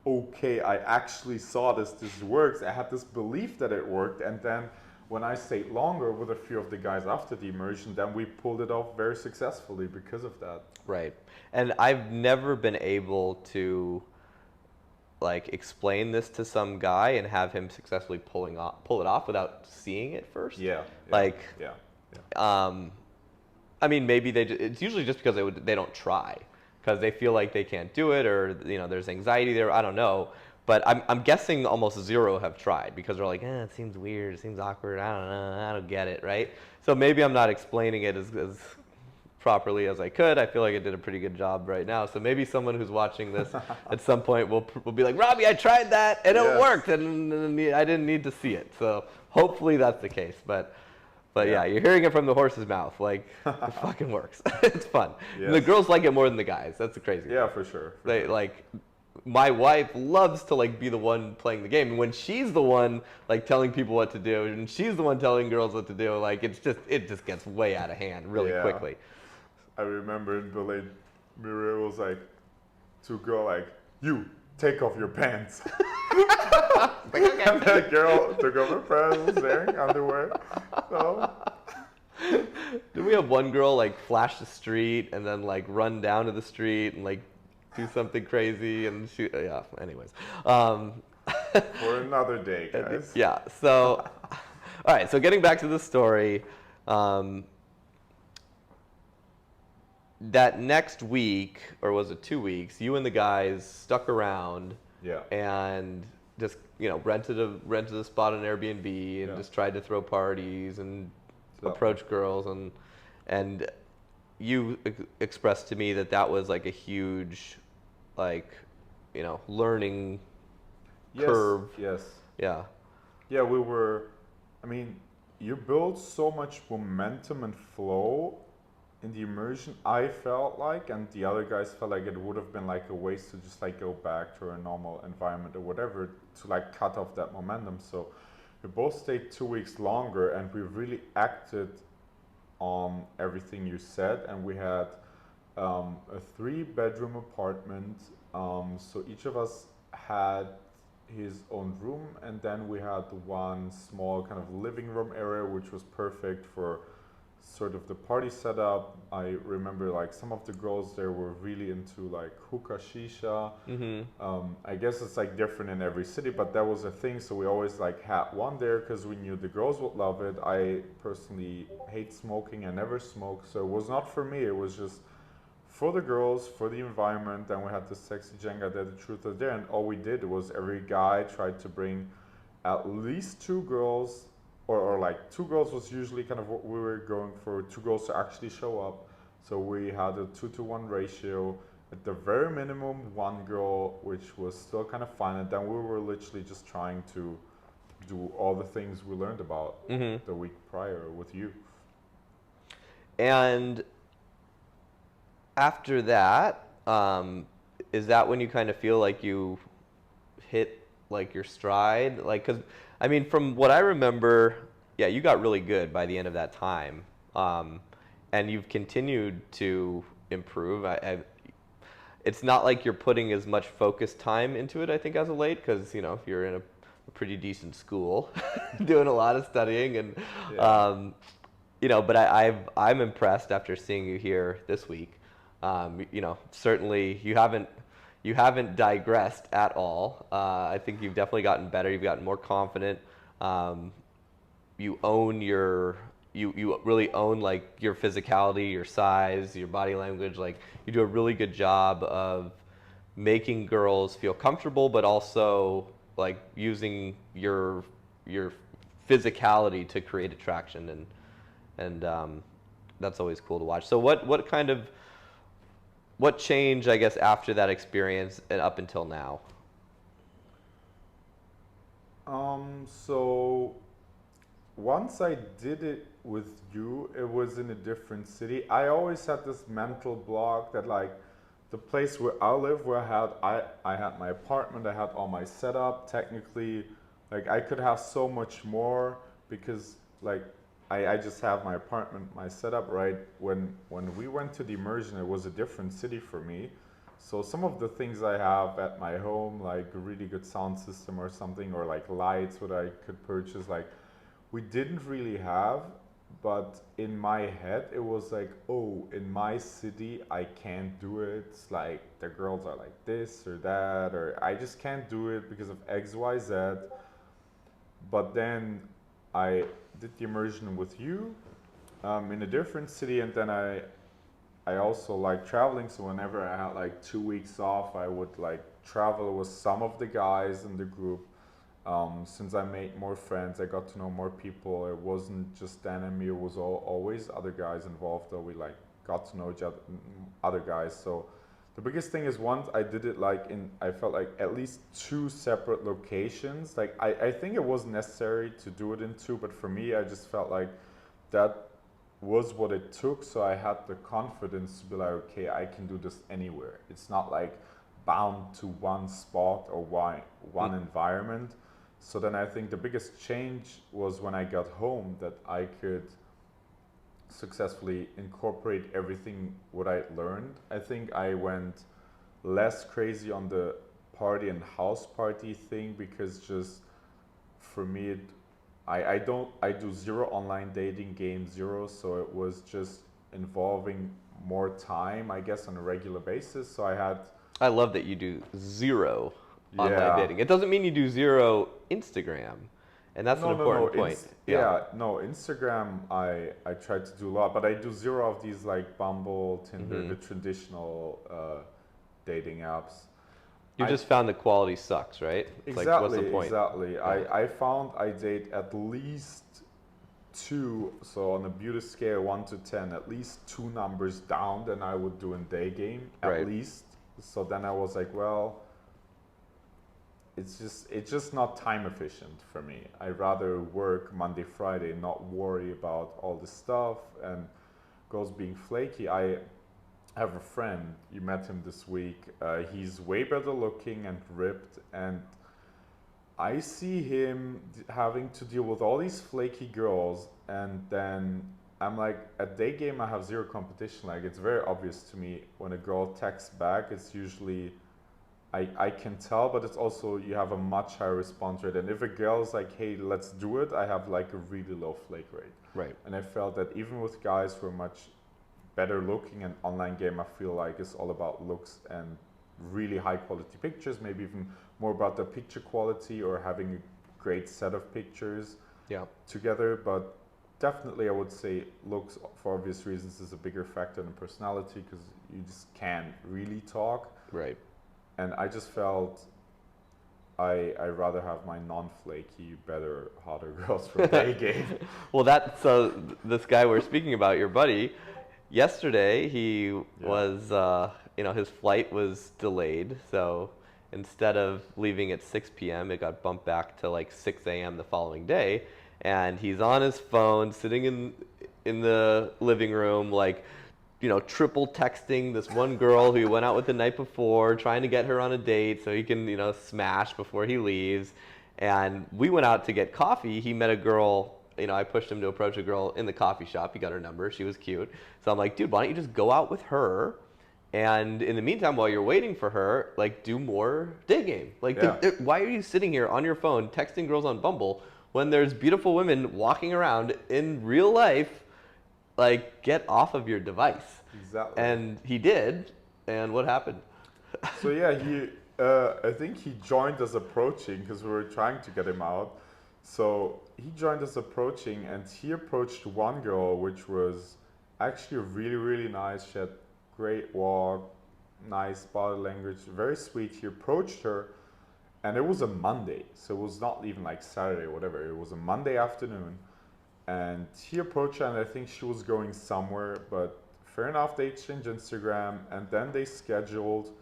okay, I actually saw this works. I had this belief that it worked. And then when I stayed longer with a few of the guys after the immersion, then we pulled it off very successfully because of that. Right. And I've never been able to like explain this to some guy and have him successfully pull it off without seeing it first. Yeah. Like, I mean, maybe it's usually just because they don't try, because they feel like they can't do it, or there's anxiety there. I don't know, but I'm guessing almost zero have tried because they're like, it seems weird, it seems awkward. I don't know, I don't get it, right? So maybe I'm not explaining it as properly as I could. I feel like I did a pretty good job right now. So maybe someone who's watching this at some point will be like, Robbie, I tried that and it worked, and I didn't need to see it. So hopefully that's the case, but. But yeah, you're hearing it from the horse's mouth. Like, it fucking works. It's fun. Yes. The girls like it more than the guys. That's the crazy Yeah, thing. for sure. Like, my wife loves to like be the one playing the game. And when she's the one like telling people what to do, and she's the one telling girls what to do, like it just gets way out of hand really quickly. I remember in Berlin, Muriel was like to a girl like, you take off your pants. Like, okay. And that girl took off her pants, was wearing underwear. So. Did we have one girl like flash the street and then like run down to the street and like do something crazy and shoot? Yeah. Anyways. For another day, guys. Yeah. So, all right. So getting back to the story, that next week, or was it 2 weeks? You and the guys stuck around. Yeah. And just rented a spot on Airbnb and just tried to throw parties and approach girls, and you expressed to me that was like a huge learning curve. Yes. Yeah. Yeah, we were. I mean, you build so much momentum and flow in the immersion, I felt like, and the other guys felt like it would have been like a waste to just like go back to a normal environment or whatever to like cut off that momentum. So we both stayed 2 weeks longer, and we really acted on everything you said. And we had a 3-bedroom apartment. So each of us had his own room, and then we had one small kind of living room area, which was perfect for sort of the party setup. I remember like some of the girls there were really into like hookah shisha. I guess it's like different in every city, but that was a thing. So we always like had one there because we knew the girls would love it. I personally hate smoking. I never smoked, so it was not for me. It was just for the girls, for the environment. And we had the sexy Jenga there, the truth is there. And all we did was every guy tried to bring at least 2 girls, or like 2 girls was usually kind of what we were going for, 2 girls to actually show up. So we had a 2-to-1 ratio. At the very minimum, 1 girl, which was still kind of fun. And then we were literally just trying to do all the things we learned about the week prior with you. And after that, is that when you kind of feel like you hit like your stride? Like, because I mean, from what I remember, yeah, you got really good by the end of that time, and you've continued to improve. It's not like you're putting as much focused time into it, I think, as of late, because if you're in a pretty decent school, doing a lot of studying, and but I'm impressed after seeing you here this week. Certainly you haven't digressed at all. I think you've definitely gotten better. You've gotten more confident. You really own like your physicality, your size, your body language. Like you do a really good job of making girls feel comfortable, but also like using your physicality to create attraction, and that's always cool to watch. So what changed, I guess, after that experience and up until now? So once I did it with you, it was in a different city. I always had this mental block that like the place where I live, where I had my apartment, I had all my setup. Technically, like I could have so much more because like I just have my apartment, my setup, right? When we went to the immersion, it was a different city for me. So some of the things I have at my home, like a really good sound system or something, or like lights what I could purchase, like we didn't really have. But in my head, it was like, oh, in my city, I can't do it. It's like the girls are like this or that, or I just can't do it because of X, Y, Z. But then I did the immersion with you, in a different city, and then I also like traveling. So whenever I had like 2 weeks off, I would like travel with some of the guys in the group. Since I made more friends, I got to know more people. It wasn't just Dan and me; it was always other guys involved. Though we like got to know each other, other guys. So the biggest thing is once I did it like I felt like at least two separate locations. Like I think it was necessary to do it in two, but for me, I just felt like that was what it took. So I had the confidence to be like, okay, I can do this anywhere. It's not like bound to one spot or one environment. So then I think the biggest change was when I got home that I could successfully incorporate everything what I learned. I think I went less crazy on the party and house party thing because just for me I do zero online dating, game zero, so it was just involving more time I guess on a regular basis. So I had I love that you do zero online yeah. dating. It doesn't mean you do zero Instagram, and that's an important point. Yeah, no, Instagram I try to do a lot, but I do zero of these like Bumble, Tinder, the traditional dating apps. You I just found the quality sucks, right? It's like, what's the point? Exactly. Yeah. I found I date at least two, so on a beauty scale 1 to 10, at least two numbers down than I would do in day game, at Right. least. So then I was like, well, it's just not time efficient for me. I rather work Monday, Friday, not worry about all this stuff and girls being flaky. I have a friend, you met him this week. He's way better looking and ripped, and I see him having to deal with all these flaky girls, and then I'm like, at day game, I have zero competition. Like, it's very obvious to me when a girl texts back, it's usually, I can tell, but it's also, you have a much higher response rate. And if a girl's like, hey, let's do it, I have like a really low flake rate. Right. And I felt that even with guys who are much better looking, an online game, I feel like it's all about looks and really high quality pictures, maybe even more about the picture quality or having a great set of pictures Yeah. together. But definitely I would say looks, for obvious reasons, is a bigger factor than personality because you just can't really talk. Right. And I just felt I rather have my non-flaky, better, hotter girls for day game. Well, this guy we're speaking about, your buddy, yesterday he was, his flight was delayed. So instead of leaving at 6 p.m., it got bumped back to like 6 a.m. the following day. And he's on his phone, sitting in the living room, like, triple texting this one girl who he went out with the night before, trying to get her on a date so he can, smash before he leaves. And we went out to get coffee. He met a girl, I pushed him to approach a girl in the coffee shop. He got her number. She was cute. So I'm like, dude, why don't you just go out with her? And in the meantime, while you're waiting for her, like, do more day game. Like, why are you sitting here on your phone texting girls on Bumble when there's beautiful women walking around in real life? Like, get off of your device. Exactly. And he did. And what happened? So yeah, I think he joined us approaching because we were trying to get him out. So he joined us approaching, and he approached one girl, which was actually really, really nice. She had great walk, nice body language, very sweet. He approached her, and it was a Monday, so it was not even like Saturday or whatever. It was a Monday afternoon. And he approached her, and I think she was going somewhere, but fair enough, they exchanged Instagram, and then they scheduled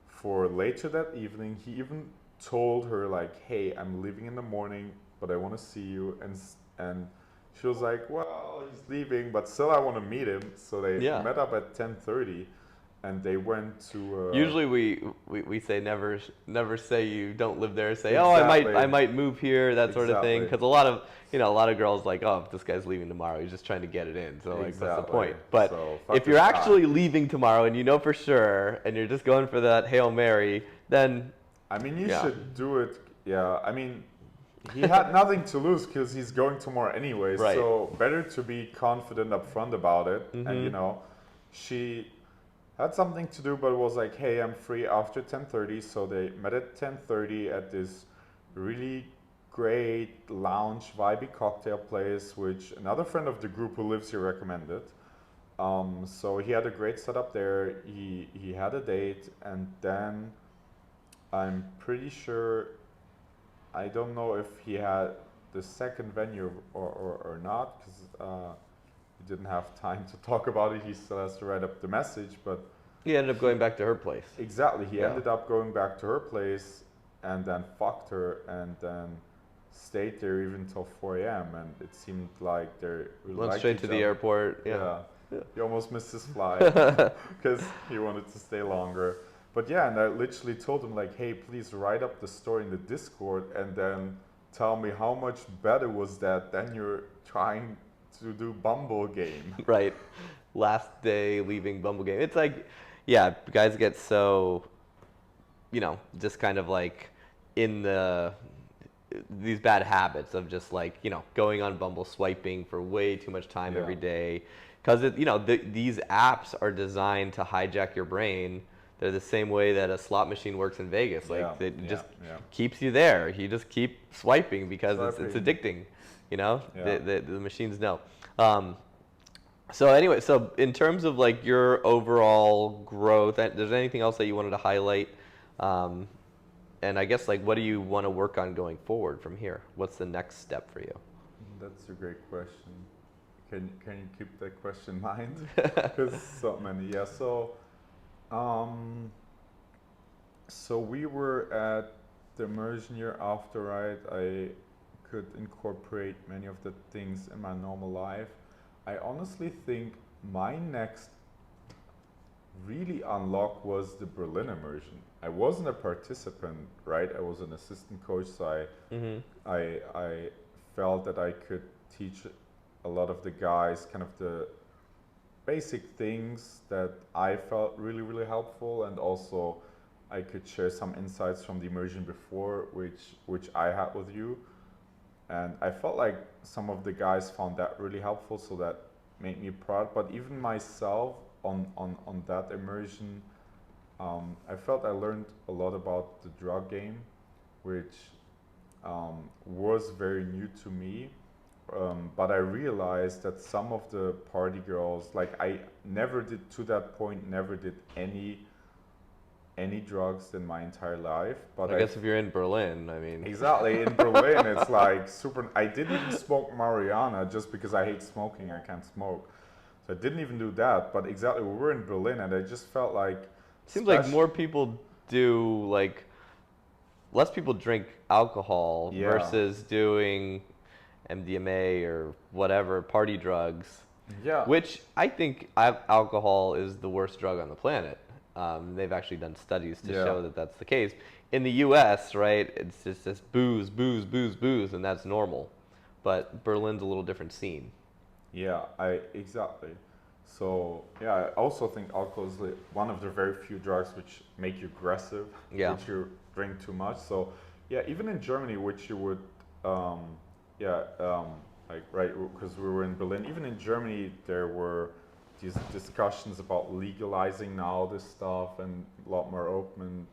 for later that evening. He even told her, like, hey, I'm leaving in the morning, but I want to see you. And she was like, well, he's leaving, but still I want to meet him. So they met up at 10:30. And they went to. Usually we say never say you don't live there. Say Exactly. I might move here, that sort of thing. Because a lot of girls like, oh, if this guy's leaving tomorrow, he's just trying to get it in. So like, that's the point. But So, if you're actually leaving tomorrow and you know for sure, and you're just going for that Hail Mary, then I mean, you should do it. Yeah, I mean, he had nothing to lose because he's going tomorrow anyway. Right. So better to be confident up front about it. And she had something to do, but it was like, hey, I'm free after 10:30. So they met at 10:30 at this really great lounge, vibey cocktail place, which another friend of the group who lives here recommended. So he had a great setup there. He had a date, and then I'm pretty sure, I don't know if he had the second venue or not, because we didn't have time to talk about it. He still has to write up the message, but He ended up going back to her place. exactly, he Yeah. ended up going back to her place and then fucked her and then stayed there even till 4 a.m. And it seemed like they really Went liked straight each to the other. airport. Yeah. Yeah. He almost missed his flight because he wanted to stay longer. But yeah, and I literally told him like, hey, please write up the story in the Discord and then tell me how much better was that than you're trying to do Bumble game. Right. Last day leaving Bumble game. It's like, yeah, guys get so, just kind of like in these bad habits of just like, going on Bumble, swiping for way too much time Yeah. every day. Because, these apps are designed to hijack your brain. They're the same way that a slot machine works in Vegas. Like, Yeah, it just yeah. keeps you there. You just keep swiping because it's Swiping. addicting. Yeah. The machines know. So anyway, so in terms of like your overall growth, there's anything else that you wanted to highlight? And I guess like what do you want to work on going forward from here? What's the next step for you? That's a great question. Can you keep that question in mind? Because so many. Yeah. So we were at the immersion year after, right? I could incorporate many of the things in my normal life. I honestly think my next really unlock was the Berlin immersion. I wasn't a participant, right? I was an assistant coach, so I felt that I could teach a lot of the guys kind of the basic things that I felt really, really helpful, and also I could share some insights from the immersion before, which I had with you. And I felt like some of the guys found that really helpful, so that made me proud. But even myself on that immersion, I felt I learned a lot about the drug game, which was very new to me. But I realized that some of the party girls, like I never did to that point, never did any drugs in my entire life. But I guess if you're in Berlin, I mean. exactly, in Berlin, it's like super. I didn't even smoke marijuana just because I hate smoking. I can't smoke, so I didn't even do that. But exactly, we were in Berlin, and I just felt like. Seems like more people do like. Less people drink alcohol versus doing MDMA or whatever party drugs. Yeah. Which I think alcohol is the worst drug on the planet. They've actually done studies to show that that's the case. In the U.S., right, it's just booze, booze, booze, booze, and that's normal. But Berlin's a little different scene. Yeah, exactly. So yeah, I also think alcohol is like one of the very few drugs which make you aggressive, which you drink too much. So yeah, even in Germany, which you would, like right, because we were in Berlin. Even in Germany, there were these discussions about legalizing now this stuff and a lot more open.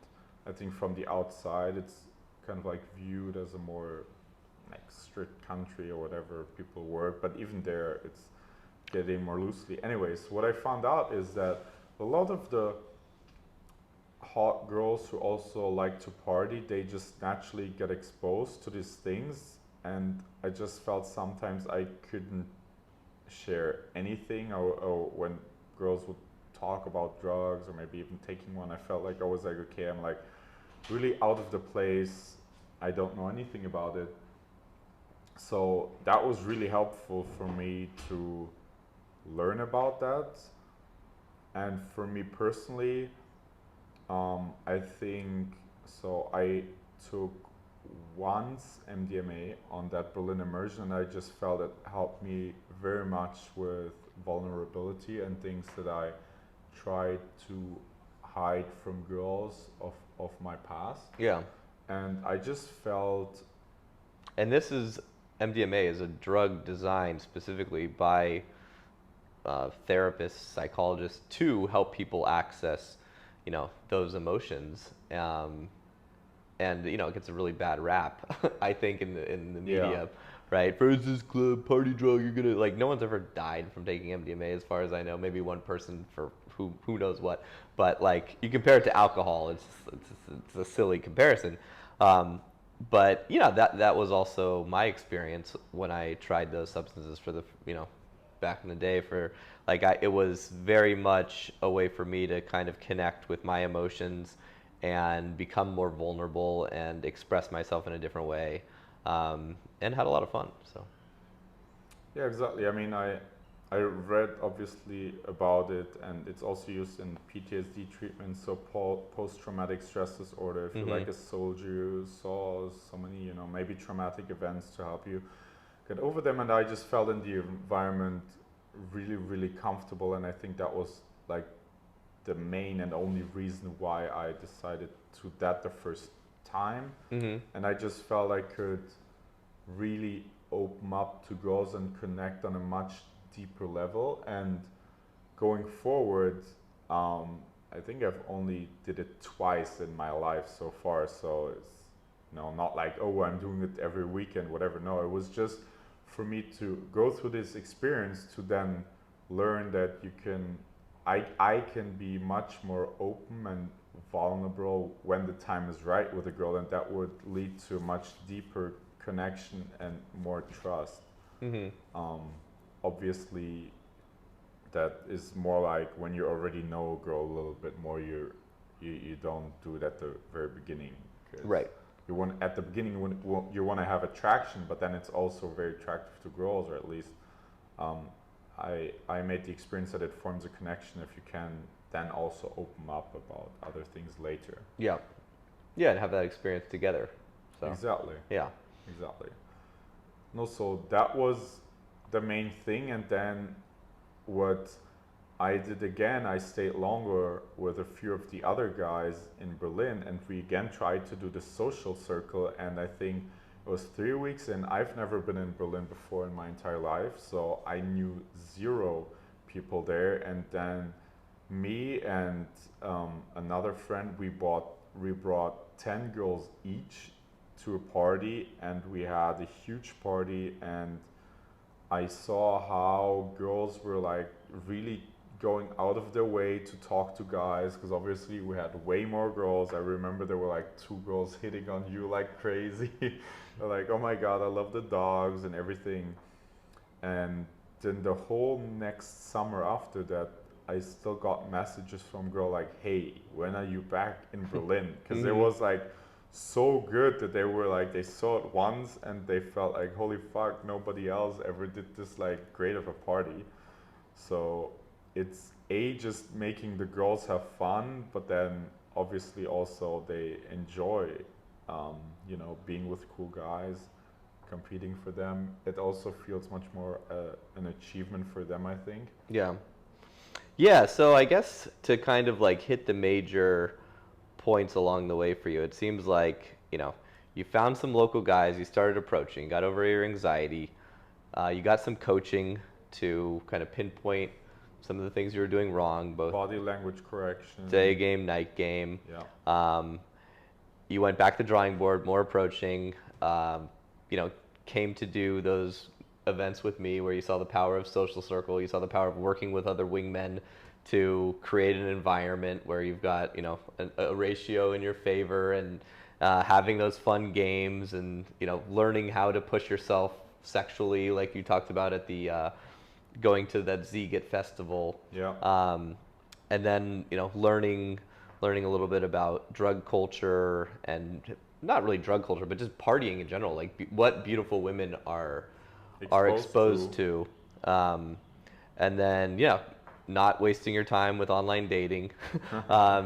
I think from the outside, it's kind of like viewed as a more like strict country or whatever people work. But even there, it's getting more loosely. Anyways, what I found out is that a lot of the hot girls who also like to party, they just naturally get exposed to these things. And I just felt sometimes I couldn't share anything, or when girls would talk about drugs or maybe even taking one, I felt like I was like, okay, I'm like really out of the place. I don't know anything about it. So that was really helpful for me to learn about that. And for me personally, I think so. I took once MDMA on that Berlin immersion, and I just felt it helped me very much with vulnerability and things that I tried to hide from girls of my past. Yeah. And I just felt. And this is MDMA is a drug designed specifically by therapists, psychologists to help people access, those emotions. and it gets a really bad rap, I think, in the Yeah. media, right? First this club party drug, you're gonna like no one's ever died from taking MDMA as far as I know. Maybe one person for who knows what, but like you compare it to alcohol, it's a silly comparison. But that was also my experience when I tried those substances for the back in the day for like it was very much a way for me to kind of connect with my emotions and become more vulnerable and express myself in a different way, and had a lot of fun. So Yeah, exactly. I mean, I read obviously about it, and it's also used in PTSD treatment. So post-traumatic stress disorder. If you're like a soldier, you saw so many, maybe traumatic events to help you get over them. And I just felt in the environment really, really comfortable, and I think that was like the main and only reason why I decided to that the first time. And I just felt I could really open up to girls and connect on a much deeper level. And going forward, I think I've only did it twice in my life so far. So it's not like, oh, I'm doing it every weekend, whatever. No, it was just for me to go through this experience to then learn that I can be much more open and vulnerable when the time is right with a girl, and that would lead to a much deeper connection and more trust. Obviously, that is more like when you already know a girl a little bit more. You don't do it at the very beginning, right. You want at the beginning you want to have attraction, but then it's also very attractive to girls, or at least I made the experience that it forms a connection if you can then also open up about other things later. Yeah, and have that experience together. So exactly. Yeah. Exactly. No, so that was the main thing, and then what I did again, I stayed longer with a few of the other guys in Berlin, and we again tried to do the social circle, and I think it was 3 weeks, and I've never been in Berlin before in my entire life, so I knew zero people there. And then me and another friend, we brought 10 girls each to a party, and we had a huge party, and I saw how girls were like really going out of their way to talk to guys, because obviously we had way more girls. I remember there were like 2 girls hitting on you like crazy. They're like, oh my god, I love the dogs and everything. And then the whole next summer after that, I still got messages from girl like, hey, when are you back in Berlin? Because it was like so good that they were like, they saw it once and they felt like, holy fuck, nobody else ever did this like great of a party. So it's just making the girls have fun, but then obviously also they enjoy being with cool guys, competing for them. It also feels much more an achievement for them, I think. Yeah, so I guess to kind of like hit the major points along the way for you, it seems like, you found some local guys, you started approaching, got over your anxiety, you got some coaching to kind of pinpoint some of the things you were doing wrong, both body language correction, day game, night game. Yeah. You went back to the drawing board, more approaching, came to do those events with me where you saw the power of social circle, you saw the power of working with other wingmen to create an environment where you've got a ratio in your favor, and having those fun games, and learning how to push yourself sexually, like you talked about at the going to that Ziget festival. Yeah. And then learning a little bit about drug culture, and not really drug culture, but just partying in general, like what beautiful women are exposed to. And then not wasting your time with online dating,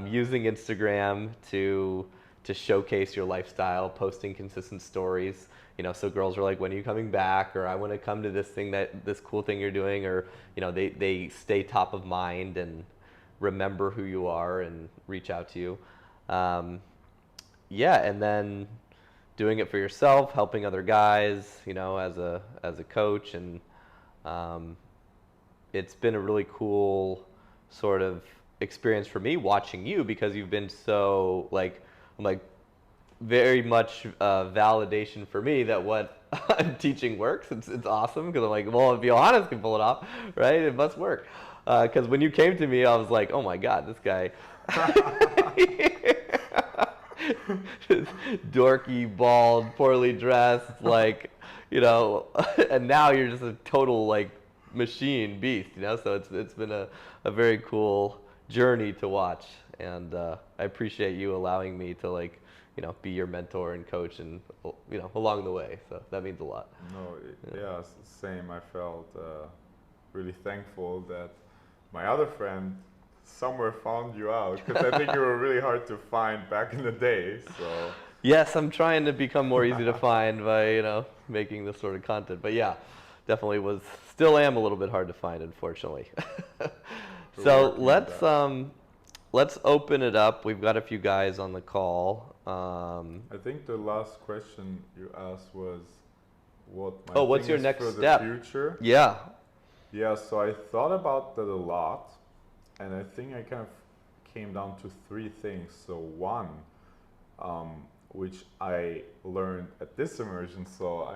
using Instagram to showcase your lifestyle, posting consistent stories. So girls are like, when are you coming back? Or I want to come to this cool thing you're doing. Or they stay top of mind and remember who you are and reach out to you. And then doing it for yourself, helping other guys, as a coach, and it's been a really cool sort of experience for me watching you, because you've been so I'm like very much validation for me that what I'm teaching works. It's awesome because I'm like, well, if Johannes can pull it off, right, it must work. Because when you came to me, I was like, oh my God, this guy, dorky, bald, poorly dressed, like, and now you're just a total like machine beast, So it's been a very cool journey to watch, and I appreciate you allowing me to like be your mentor and coach and along the way. So that means a lot. No, yeah, same. I felt really thankful that my other friend somewhere found you out because I think you were really hard to find back in the day. So yes, I'm trying to become more easy to find by making this sort of content. But yeah, definitely still am a little bit hard to find, unfortunately. So let's open it up. We've got a few guys on the call. I think the last question you asked was what what's your next for step? The future? Yeah. Yeah, so I thought about that a lot, and I think I kind of came down to three things. So one, which I learned at this immersion, so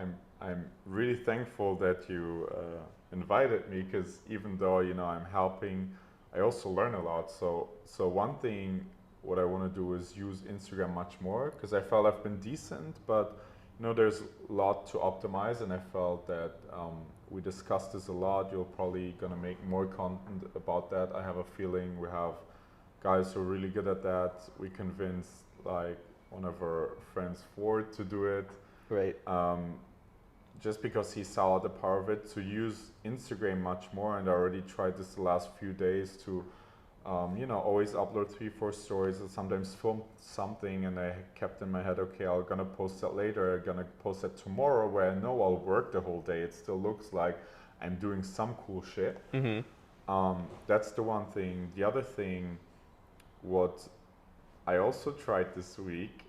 I'm really thankful that you invited me, because even though I'm helping, I also learn a lot. So one thing what I want to do is use Instagram much more, because I felt I've been decent, but there's a lot to optimize, and I felt that we discussed this a lot. You're probably gonna make more content about that. I have a feeling we have guys who are really good at that. We convinced like one of our friends, Ford, to do it. Right. Just because he saw the power of it, to use Instagram much more, and I already tried this the last few days to always upload 3-4 stories, and sometimes film something, and I kept in my head, okay, I'm gonna post that later, I'm gonna post that tomorrow, where I know I'll work the whole day. It still looks like I'm doing some cool shit. Mm-hmm. That's the one thing. The other thing, what I also tried this week,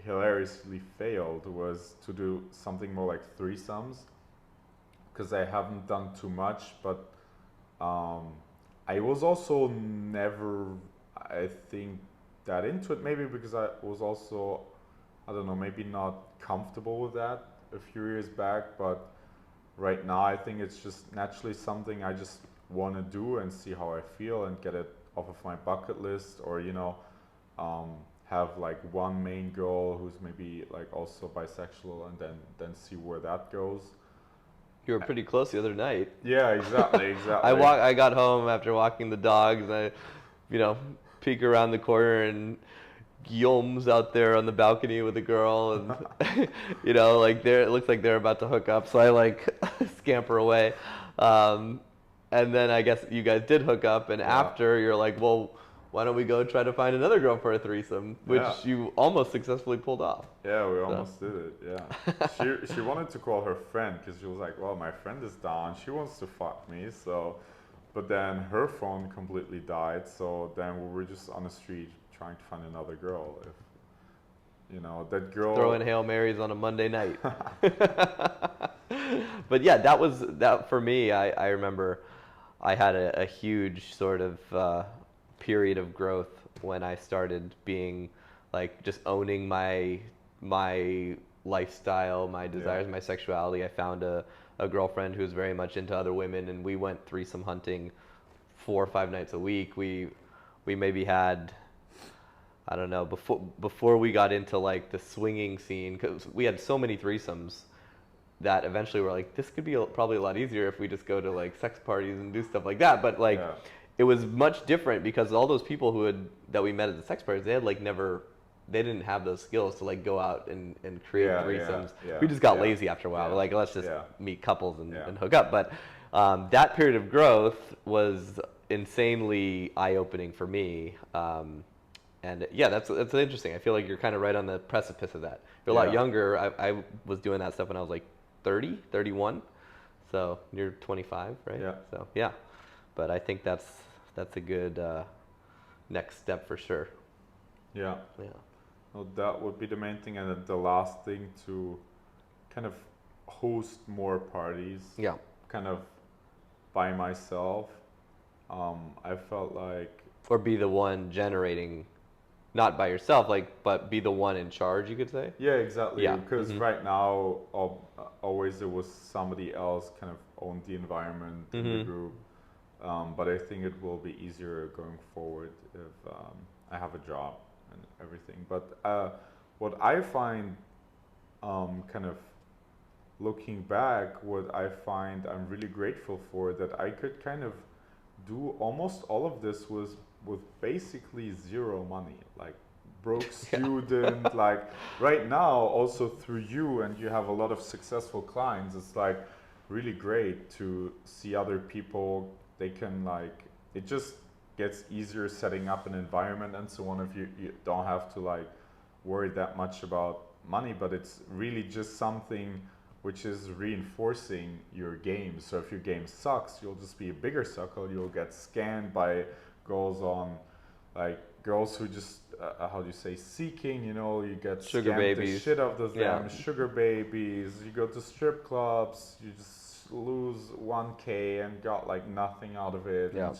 hilariously failed, was to do something more like threesomes, because I haven't done too much, but I was also never, I think, that into it, maybe because I was also, I don't know, maybe not comfortable with that a few years back, but right now I think it's just naturally something I just want to do and see how I feel and get it off of my bucket list, or have like one main girl who's maybe like also bisexual, and then see where that goes. You were pretty close the other night. Yeah, exactly. I got home after walking the dogs, and I, peek around the corner, and Guillaume's out there on the balcony with a girl, and it looks like they're about to hook up. So I like scamper away, and then I guess you guys did hook up, and after you're like, well, why don't we go try to find another girl for a threesome, which you almost successfully pulled off. Yeah, we almost did it. Yeah, she wanted to call her friend, because she was like, well, my friend is down, she wants to fuck me. So, but then her phone completely died. So then we were just on the street trying to find another girl. If that girl throwing Hail Marys on a Monday night. But yeah, that for me. I remember I had a huge sort of period of growth when I started being like just owning my lifestyle, my desires, my sexuality. I found a girlfriend who's very much into other women, and we went threesome hunting 4 or 5 nights a week. We maybe had, I don't know, before we got into like the swinging scene, because we had so many threesomes that eventually we're like, this could be probably a lot easier if we just go to like sex parties and do stuff like that. But like, it was much different, because all those people that we met at the sex parties, they had like they didn't have those skills to like go out and create threesomes. We just got lazy after a while. We're like, let's just meet couples and hook up. But that period of growth was insanely eye-opening for me. And yeah, that's interesting. I feel like you're kind of right on the precipice of that. You're a lot younger. I was doing that stuff when I was like 30, 31. So you're 25, right? Yeah. So yeah, but I think that's a good next step for sure. Yeah. Yeah. Well, that would be the main thing, and then the last thing, to kind of host more parties. Yeah. Kind of by myself. I felt like, or be the one generating not by yourself, like, but be the one in charge, you could say. Yeah, exactly. Yeah. Because right now, always there was somebody else kind of owned the environment in the group. But I think it will be easier going forward if I have a job and everything. But what I find, kind of looking back, what I find I'm really grateful for, that I could kind of do almost all of this with basically zero money, like broke student. Like right now, also through you, and you have a lot of successful clients, it's like really great to see other people. They can, like, it just gets easier setting up an environment and so on if you don't have to like worry that much about money, but it's really just something which is reinforcing your game. So if your game sucks, you'll just be a bigger sucker. You'll get scanned by girls who just how do you say, seeking, you know, you get Sugar scammed babies. the shit out of them. Sugar babies. You go to strip clubs, you just lose 1K and got like nothing out of it. Yeah.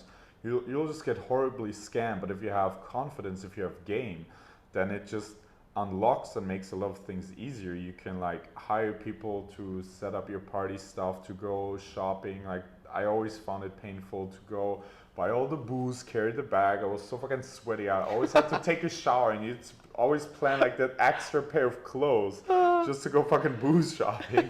You'll just get horribly scammed. But if you have confidence, if you have game, then it just unlocks and makes a lot of things easier. You can like hire people to set up your party stuff, to go shopping. Like I always found it painful to go buy all the booze, carry the bag. I was so fucking sweaty. I always had to take a shower, and you'd always plan like that extra pair of clothes just to go fucking booze shopping.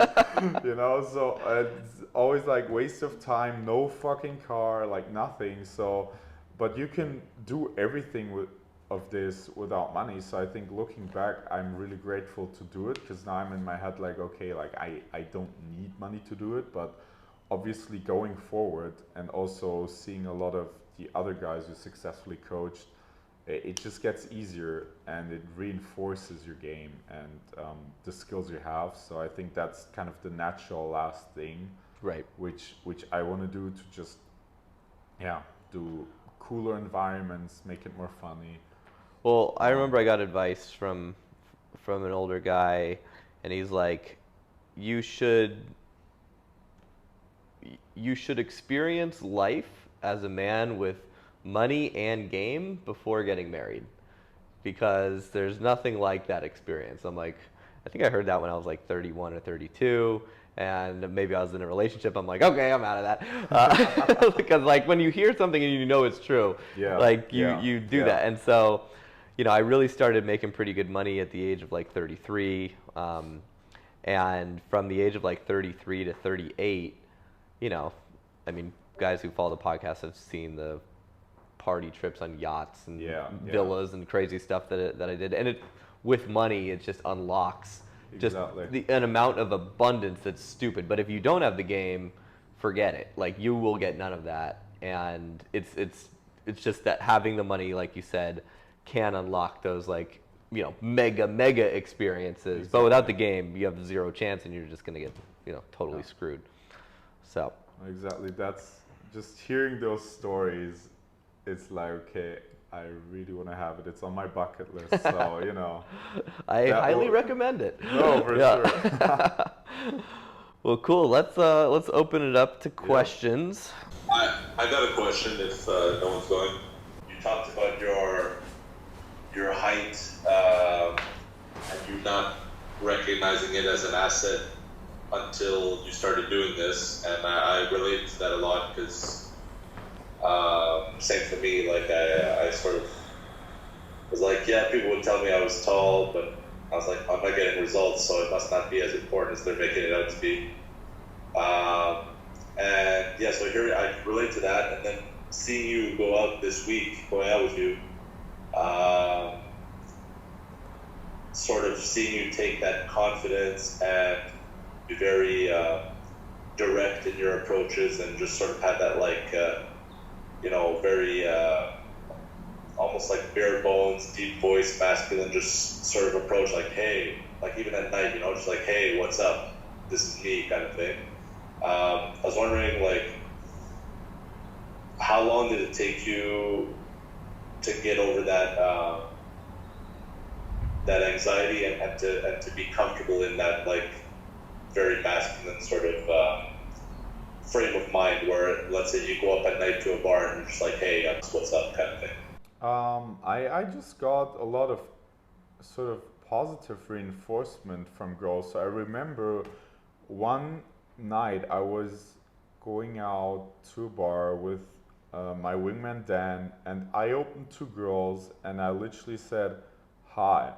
You know, so it's always like waste of time, no fucking car, like nothing. So, but you can do everything of this without money. So I think looking back, I'm really grateful to do it, because now I'm in my head like, okay, like I don't need money to do it, but obviously going forward and also seeing a lot of the other guys who successfully coached, it just gets easier and it reinforces your game and the skills you have. So I think that's kind of the natural last thing, Right. which I want to do, to just do cooler environments, make it more funny. Well, I remember I got advice from an older guy, and he's like, you should experience life as a man with money and game before getting married, because there's nothing like that experience. I'm like, I think I heard that when I was like 31 or 32, and maybe I was in a relationship. I'm like, okay, I'm out of that. Because like when you hear something and you know it's true, like you do that. And so, you know, I really started making pretty good money at the age of like 33. And from the age of like 33 to 38, you know, I mean, guys who follow the podcast have seen the party trips on yachts and villas and crazy stuff that I did. And it, with money, it just unlocks just an amount of abundance that's stupid. But if you don't have the game, forget it. Like, you will get none of that. And it's just that having the money, like you said, can unlock those, like, you know, mega experiences. But without the game, you have zero chance, and you're just gonna get, you know, totally screwed. So exactly, that's just hearing those stories. It's like, okay, I really want to have it. It's on my bucket list. So, you know, I highly recommend it. No, for sure. Well, cool. Let's open it up to questions. I got a question. If no one's going, you talked about your height and you not recognizing it as an asset until you started doing this, and I relate to that a lot, because same for me. Like I sort of was like, yeah, people would tell me I was tall, but I was like, I'm not getting results, so it must not be as important as they're making it out to be. And yeah, so here I relate to that, and then seeing you go out this week, going out with you, sort of seeing you take that confidence and be very direct in your approaches, and just sort of have that, like, you know, very almost like bare bones, deep voice, masculine, just sort of approach, like, hey, like even at night, you know, just like, hey, what's up? This is me, kind of thing. I was wondering, like, how long did it take you to get over that that anxiety and to be comfortable in that, like, very masculine sort of frame of mind, where, let's say, you go up at night to a bar and you're just like, hey, what's up, kind of thing? I just got a lot of sort of positive reinforcement from girls. So I remember one night I was going out to a bar with my wingman Dan, and I opened two girls, and I literally said, "Hi,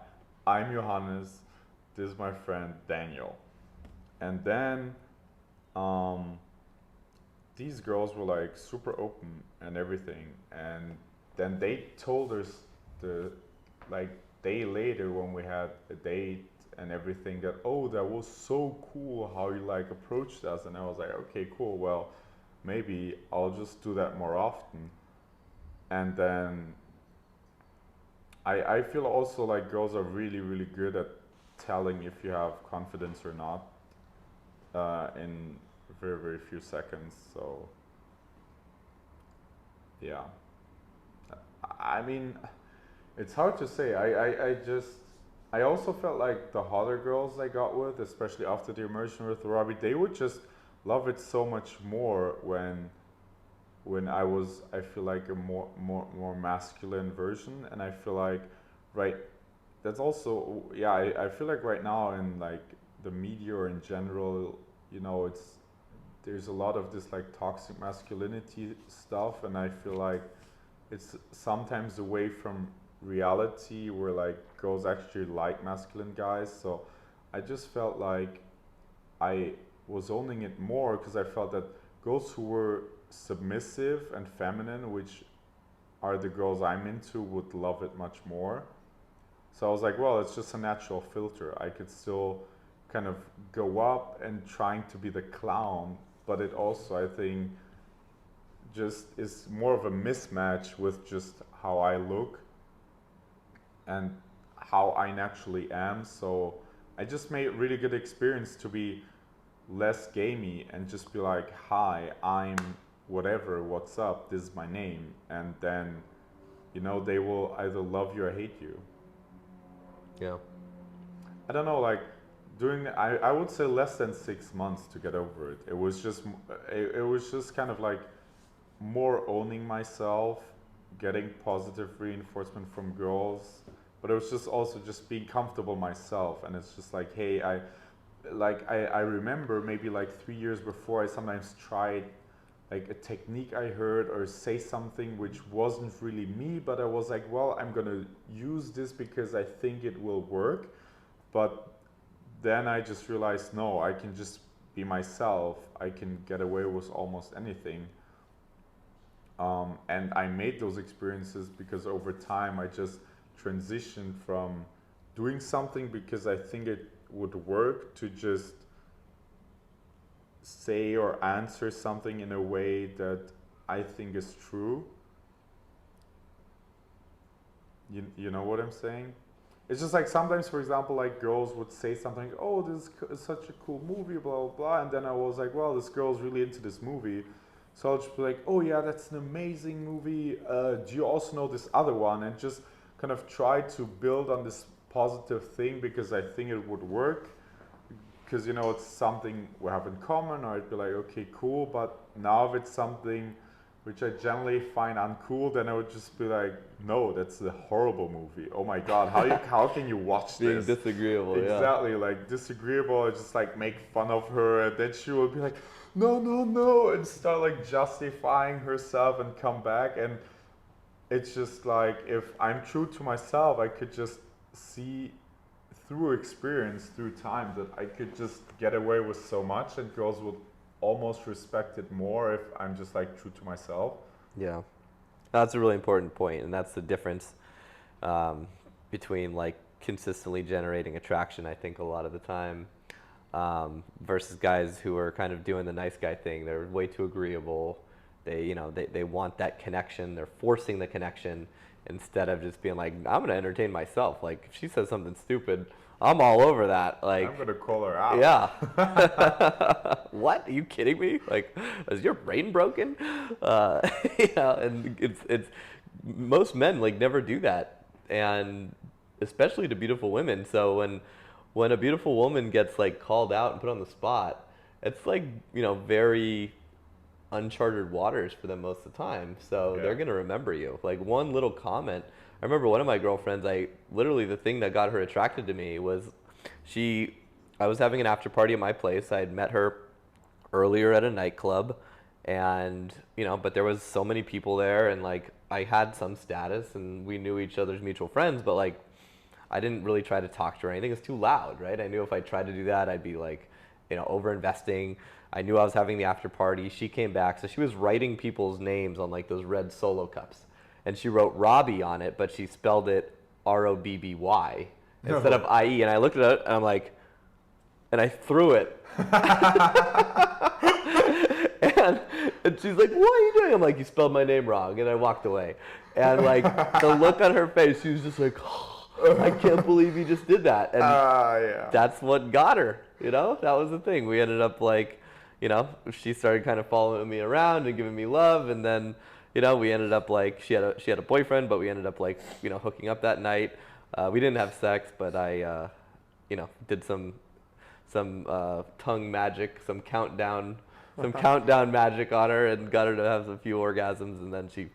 I'm Johannes. This is my friend Daniel." And then um, these girls were like super open and everything, and then they told us the like day later when we had a date and everything that, oh, that was so cool how you like approached us. And I was like, okay, cool, well, maybe I'll just do that more often. And then I feel also like girls are really really good at telling if you have confidence or not in very very few seconds. So yeah, I mean, it's hard to say. I also felt like the hotter girls I got with, especially after the immersion with Robbie, they would just love it so much more when I feel like a more masculine version. And I feel like right that's also, yeah, I feel like right now in like the media or in general, it's there's a lot of this like toxic masculinity stuff, and I feel like it's sometimes away from reality where like girls actually like masculine guys. So I just felt like I was owning it more because I felt that girls who were submissive and feminine, which are the girls I'm into, would love it much more. So I was like, well, it's just a natural filter. I could still kind of go up and trying to be the clown, but it also, I think, just is more of a mismatch with just how I look and how I naturally am. So I just made a really good experience to be less gamey and just be like, hi, I'm whatever, what's up, this is my name. And then, they will either love you or hate you. Yeah. I don't know, like I would say less than 6 months to get over it. It was just kind of like more owning myself, getting positive reinforcement from girls, but it was just also just being comfortable myself. And it's just like, hey, I remember maybe like 3 years before I sometimes tried like a technique I heard or say something which wasn't really me, but I was like, well, I'm gonna use this because I think it will work. But then I just realized, no, I can just be myself. I can get away with almost anything. And I made those experiences because over time I just transitioned from doing something because I think it would work to just say or answer something in a way that I think is true. You know what I'm saying? It's just like sometimes, for example, like girls would say something, oh, this is such a cool movie, blah, blah, blah. And then I was like, well, this girl's really into this movie. So I'll just be like, oh, yeah, that's an amazing movie. Do you also know this other one? And just kind of try to build on this positive thing because I think it would work. Because, it's something we have in common, or I'd be like, okay, cool. But now if it's something which I generally find uncool, then I would just be like, no, that's a horrible movie. Oh my God, how can you watch Being this? disagreeable, Exactly, like disagreeable, I just like make fun of her, and then she would be like, no, no, no, and start like justifying herself and come back. And it's just like, if I'm true to myself, I could just see through experience, through time, that I could just get away with so much, and girls would almost respect it more if I'm just like true to myself. Yeah. That's a really important point, and that's the difference between like consistently generating attraction, I think, a lot of the time, versus guys who are kind of doing the nice guy thing. They're way too agreeable. They want that connection. They're forcing the connection instead of just being like, I'm gonna entertain myself. Like, if she says something stupid, I'm all over that. Like, I'm gonna call her out. yeah. What? Are you kidding me? Like, is your brain broken? And it's most men like never do that, and especially to beautiful women. So when a beautiful woman gets like called out and put on the spot, it's like very uncharted waters for them most of the time. So Yeah. they're going to remember you. Like one little comment. I remember one of my girlfriends, literally the thing that got her attracted to me was I was having an after party at my place. I had met her earlier at a nightclub, and but there was so many people there, and like I had some status and we knew each other's mutual friends, but like I didn't really try to talk to her or anything. It's too loud, right? I knew if I tried to do that, I'd be like, over investing. I knew I was having the after party. She came back, so she was writing people's names on like those red Solo cups, and she wrote Robbie on it, but she spelled it Robby instead of IE. And I looked at it and I'm like, and I threw it. and she's like, "What are you doing?" I'm like, "You spelled my name wrong," and I walked away. And like the look on her face, she was just like, I can't believe you just did that. And Yeah. that's what got her, That was the thing. We ended up like, she started kind of following me around and giving me love. And then, we ended up like, she had a boyfriend, but we ended up like, hooking up that night. We didn't have sex, but I, did some tongue magic, some countdown magic on her and got her to have a few orgasms. And then she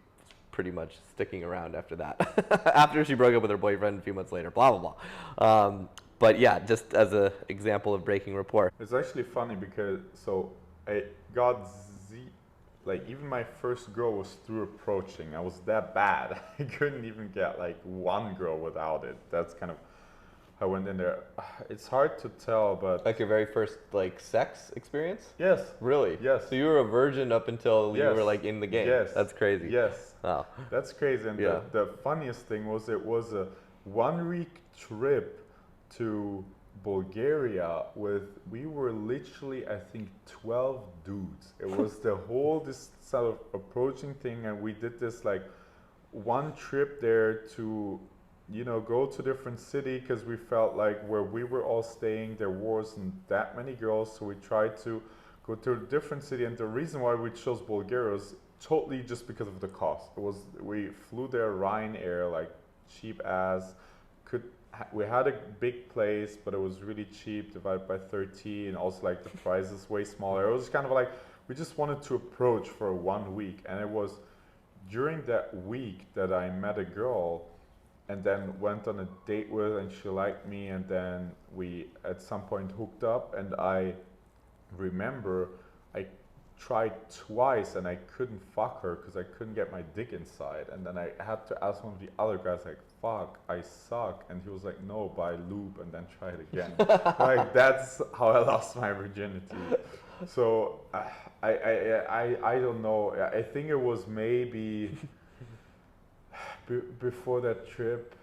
pretty much sticking around after that. After she broke up with her boyfriend a few months later, blah, blah, blah. But yeah, just as an example of breaking rapport. It's actually funny because I got like even my first girl was through approaching. I was that bad. I couldn't even get like one girl without it. That's kind of how I went in there. It's hard to tell, but Like your very first like sex experience? yes, Really? Yes. So you were a virgin up until you Yes. were like in the game? Yes. That's crazy. Yes. Oh. That's crazy. And Yeah. the funniest thing was it was a 1 week trip to Bulgaria we were literally, I think, 12 dudes. It was the whole this sort of approaching thing, and we did this like one trip there to go to different city because we felt like where we were all staying there wasn't that many girls, so we tried to go to a different city. And the reason why we chose Bulgaria was totally just because of the cost. We flew there Ryanair, like cheap as we had a big place, but it was really cheap, divided by 13. Also, like the price is way smaller. It was kind of like we just wanted to approach for 1 week, and it was during that week that I met a girl, and then went on a date with, and she liked me, and then we at some point hooked up. And I remember I tried twice and I couldn't fuck her because I couldn't get my dick inside, and then I had to ask one of the other guys like, fuck, I suck, and he was like, no, buy lube and then try it again. Like that's how I lost my virginity. So I don't know. I think it was maybe before that trip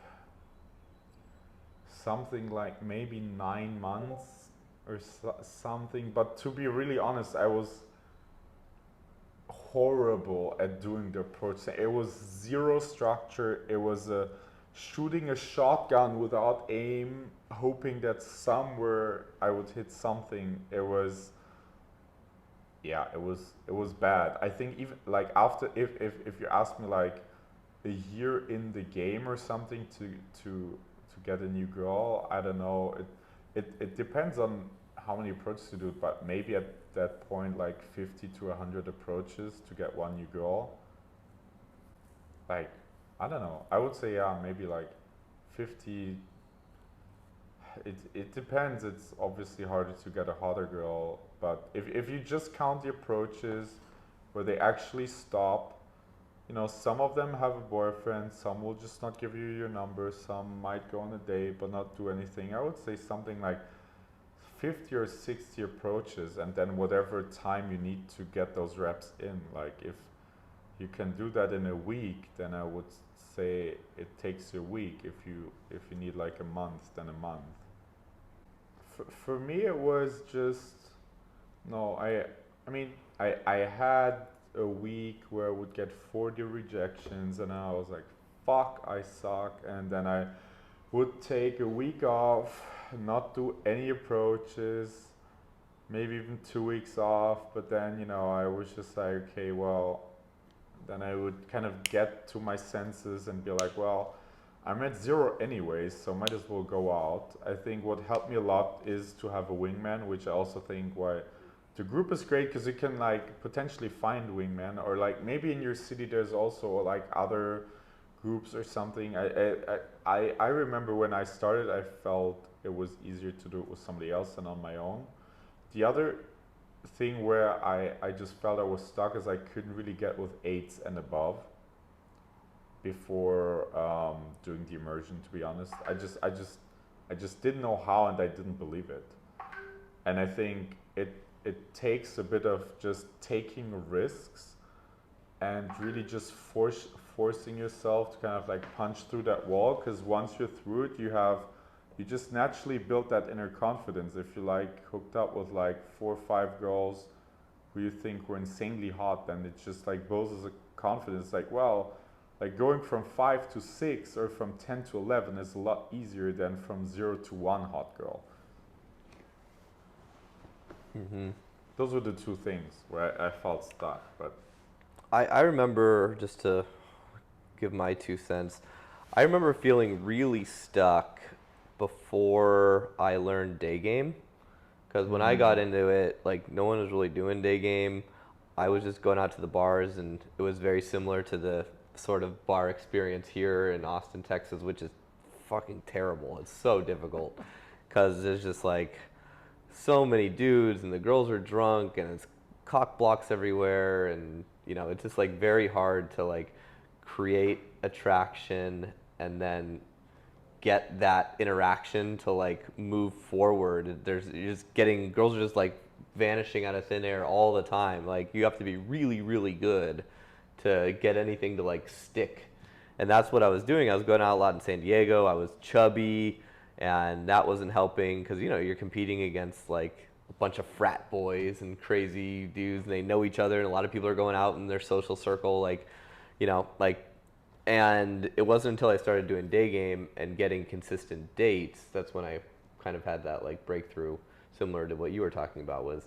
something like maybe 9 months or something. But to be really honest, I was horrible at doing the approach. It was zero structure. It was shooting a shotgun without aim, hoping that somewhere I would hit something. It was bad. I think even like after if you ask me like a year in the game or something to get a new girl, I don't know. It depends on how many approaches you do, but maybe at that point like 50 to 100 approaches to get one new girl. Like, I don't know. I would say maybe like 50. It depends. It's obviously harder to get a hotter girl, but if you just count the approaches where they actually stop, some of them have a boyfriend, some will just not give you your number, some might go on a date but not do anything. I would say something like 50 or 60 approaches, and then whatever time you need to get those reps in. Like if you can do that in a week, then I would say it takes a week. If you need like a month, then a month. For me, it was just no. I mean I had a week where I would get 40 rejections, and I was like, fuck, I suck. And then I would take a week off, not do any approaches, maybe even 2 weeks off. But then I was just like, okay, well, then I would kind of get to my senses and be like, well, I'm at zero anyways, so might as well go out. I think what helped me a lot is to have a wingman, which I also think why the group is great because you can like potentially find wingmen, or like maybe in your city there's also like other groups or something. I remember when I started, I felt it was easier to do it with somebody else than on my own. The other thing where I just felt I was stuck is I couldn't really get with 8s and above before doing the immersion. To be honest, I just didn't know how, and I didn't believe it. And I think it takes a bit of just taking risks and really just forcing yourself to kind of like punch through that wall, because once you're through it, you just naturally build that inner confidence. If you like hooked up with like 4 or 5 girls who you think were insanely hot, then it's just like builds a confidence. Like, well, like going from 5 to 6 or from 10 to 11 is a lot easier than from 0 to 1 hot girl. Mm-hmm. Those were the two things where I felt stuck. But I remember, just to give my 2 cents, I remember feeling really stuck before I learned day game. Because when I got into it, like no one was really doing day game. I was just going out to the bars, and it was very similar to the sort of bar experience here in Austin, Texas, which is fucking terrible. It's so difficult because there's just like so many dudes, and the girls are drunk, and it's cock blocks everywhere, and you know, it's just like very hard to like create attraction and then get that interaction to like move forward. You're just getting, girls are just like vanishing out of thin air all the time. Like you have to be really, really good to get anything to like stick. And that's what I was doing. I was going out a lot in San Diego. I was chubby, and that wasn't helping because, you know, you're competing against like a bunch of frat boys and crazy dudes, and they know each other, and a lot of people are going out in their social circle, like, you know, like, and it wasn't until I started doing day game and getting consistent dates, that's when I kind of had that like breakthrough, similar to what you were talking about, was,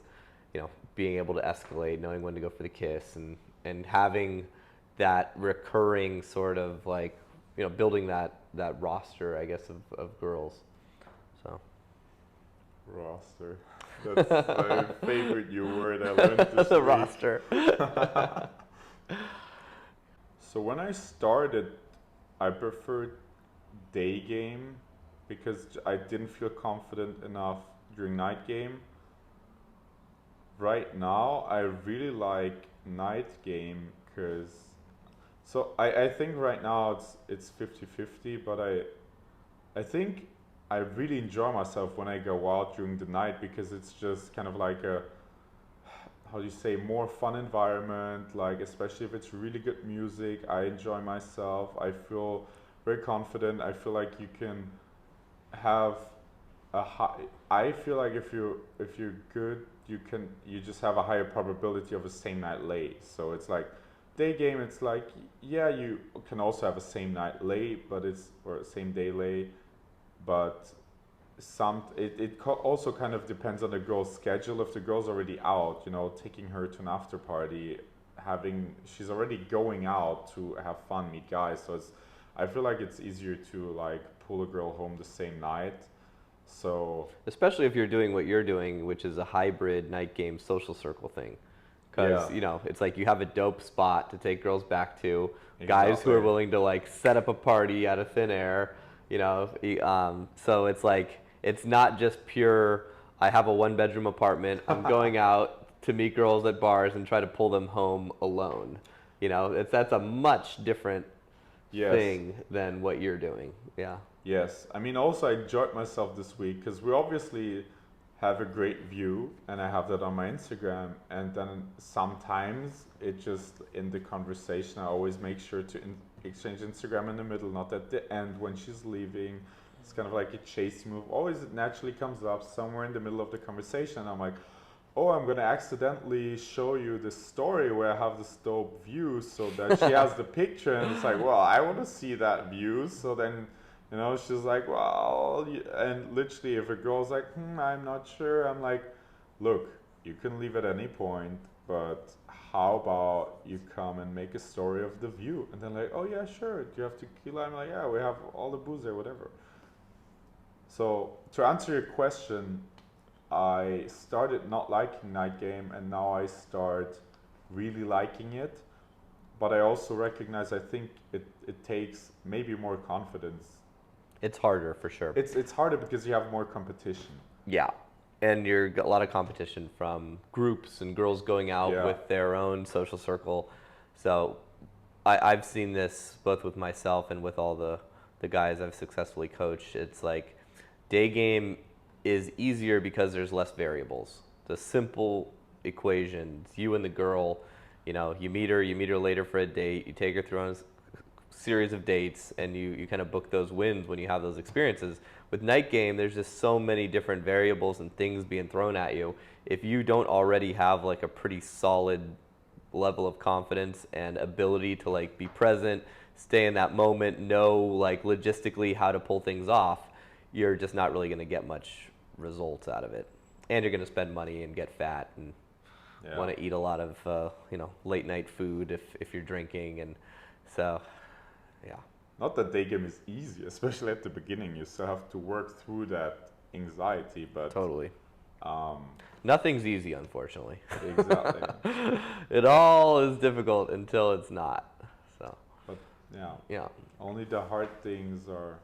you know, being able to escalate, knowing when to go for the kiss, and having that recurring sort of like, you know, building that roster, I guess, of girls. So. Roster. That's my favorite new word I learned this The week. roster. So when I started, I preferred day game because I didn't feel confident enough during night game. Right now, I really like night game because, so I think right now it's 50-50, but I think I really enjoy myself when I go out during the night because it's just kind of like a, how do you say, more fun environment, like especially if it's really good music. I enjoy myself. I feel very confident. I feel like you can have a high, I feel like if you're good, you just have a higher probability of a same night lay. So it's like day game, it's like, yeah, you can also have a same night lay, but or same day lay, but also kind of depends on the girl's schedule. If the girl's already out, you know, taking her to an after party, she's already going out to have fun, meet guys. So I feel like it's easier to like pull a girl home the same night. So especially if you're doing what you're doing, which is a hybrid night game social circle thing. Because, yeah, you know, it's like you have a dope spot to take girls back to, exactly. Guys who are willing to like set up a party out of thin air, you know. So it's like, it's not just pure, I have a 1-bedroom apartment, I'm going out to meet girls at bars and try to pull them home alone. You know, that's a much different thing than what you're doing. Yeah. Yes. I mean, also I enjoyed myself this week because we obviously have a great view, and I have that on my Instagram, and then sometimes it just, in the conversation, I always make sure to exchange Instagram in the middle, not at the end when she's leaving. It's kind of like a chase move. Always it naturally comes up somewhere in the middle of the conversation. I'm like, oh, I'm going to accidentally show you this story where I have this dope view, so that she has the picture, and it's like, well, I want to see that view. So then, you know, she's like, well, and literally if a girl's like, I'm not sure, I'm like, look, you can leave at any point, but how about you come and make a story of the view? And then like, oh yeah, sure, do you have tequila? I'm like, yeah, we have all the booze there, whatever. So to answer your question, I started not liking night game, and now I start really liking it. But I also recognize I think it takes maybe more confidence. It's harder for sure. It's harder because you have more competition. Yeah. And you're got a lot of competition from groups and girls going out Yeah. with their own social circle. So I've seen this both with myself and with all the guys I've successfully coached. It's like day game is easier because there's less variables. The simple equation, it's you and the girl, you know, you meet her later for a date, you take her through a series of dates, and you kind of book those wins when you have those experiences. With night game, there's just so many different variables and things being thrown at you. If you don't already have like a pretty solid level of confidence and ability to like be present, stay in that moment, know like logistically how to pull things off, you're just not really going to get much results out of it. And you're going to spend money and get fat and want to eat a lot of late night food if you're drinking. And so yeah. Not that day game is easy, especially at the beginning. You still have to work through that anxiety, but Totally. Nothing's easy, unfortunately. Exactly. It all is difficult until it's not. So. But yeah. Only the hard things are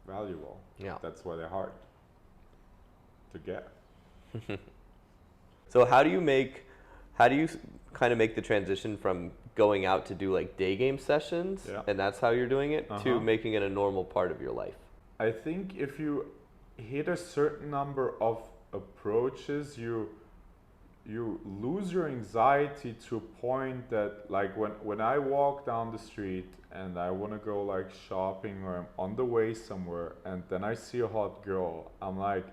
valuable. Yeah. That's why they're hard to get. So how do you kind of make the transition from going out to do like day game sessions, and that's how you're doing it, to making it a normal part of your life? I think if you hit a certain number of approaches, you lose your anxiety to a point that, like, when I walk down the street and I want to go like shopping, or I'm on the way somewhere and then I see a hot girl, I'm like,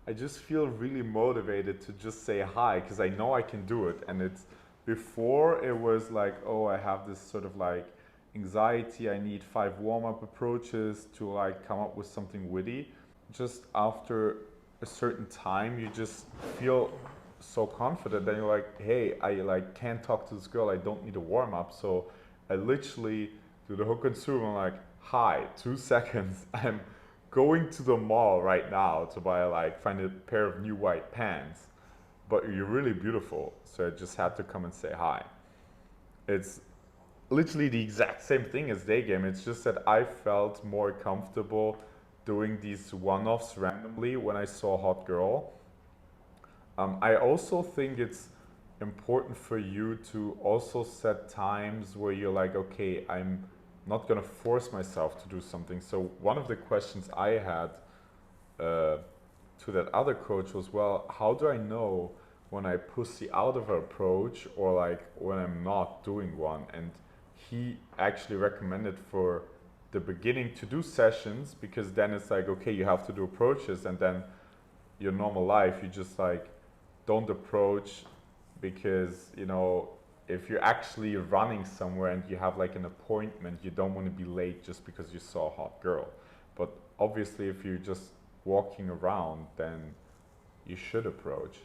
I just feel really motivated to just say hi because I know I can do it. And it's, before it was like, oh, I have this sort of like anxiety, I need 5 warm-up approaches to like come up with something witty. Just after a certain time, you just feel so confident that you're like, hey, I like can't talk to this girl, I don't need a warm-up. So I literally do the hook and swoop. I'm like, hi, 2 seconds, I'm going to the mall right now to find a pair of new white pants, but you're really beautiful, so I just had to come and say hi. It's literally the exact same thing as day game. It's just that I felt more comfortable doing these one-offs randomly when I saw a hot girl. I also think it's important for you to also set times where you're like, okay, I'm not gonna force myself to do something. So one of the questions I had to that other coach was, well, how do I know when I pussy out of an approach or like when I'm not doing one? And he actually recommended for the beginning to do sessions, because then it's like, okay, you have to do approaches, and then your normal life, you just like don't approach, because, you know, if you're actually running somewhere and you have like an appointment, you don't want to be late just because you saw a hot girl. But obviously if you're just walking around, then you should approach.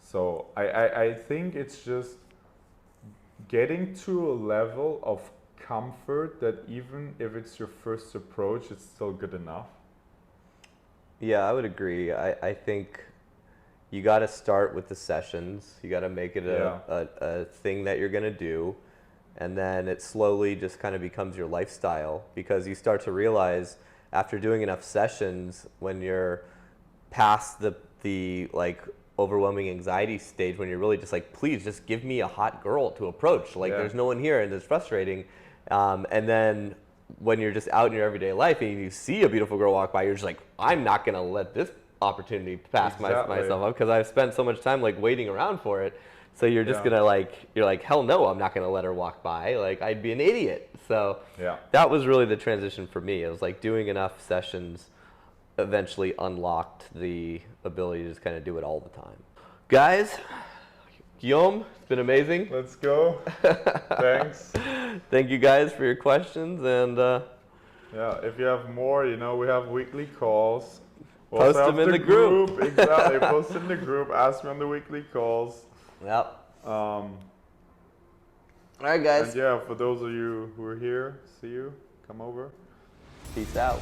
So I think it's just getting to a level of comfort that even if it's your first approach, it's still good enough. Yeah, I would agree. I think you got to start with the sessions. You got to make it a thing that you're going to do. And then it slowly just kind of becomes your lifestyle, because you start to realize after doing enough sessions, when you're past the like overwhelming anxiety stage, when you're really just like, please just give me a hot girl to approach. Like there's no one here and it's frustrating. And then when you're just out in your everyday life and you see a beautiful girl walk by, you're just like, I'm not going to let this opportunity pass myself up, because I've spent so much time like waiting around for it. So you're just gonna you're like, hell no, I'm not gonna let her walk by. Like, I'd be an idiot. So that was really the transition for me. It was like doing enough sessions eventually unlocked the ability to just kind of do it all the time. Guys, Guillaume, it's been amazing. Let's go. Thanks. Thank you guys for your questions, and if you have more, you know, we have weekly calls. Post them in the group. Exactly. Post in the group. Ask me on the weekly calls. Yep. All right, guys. And for those of you who are here, see you. Come over. Peace out.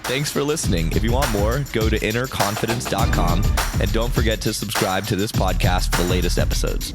Thanks for listening. If you want more, go to innerconfidence.com and don't forget to subscribe to this podcast for the latest episodes.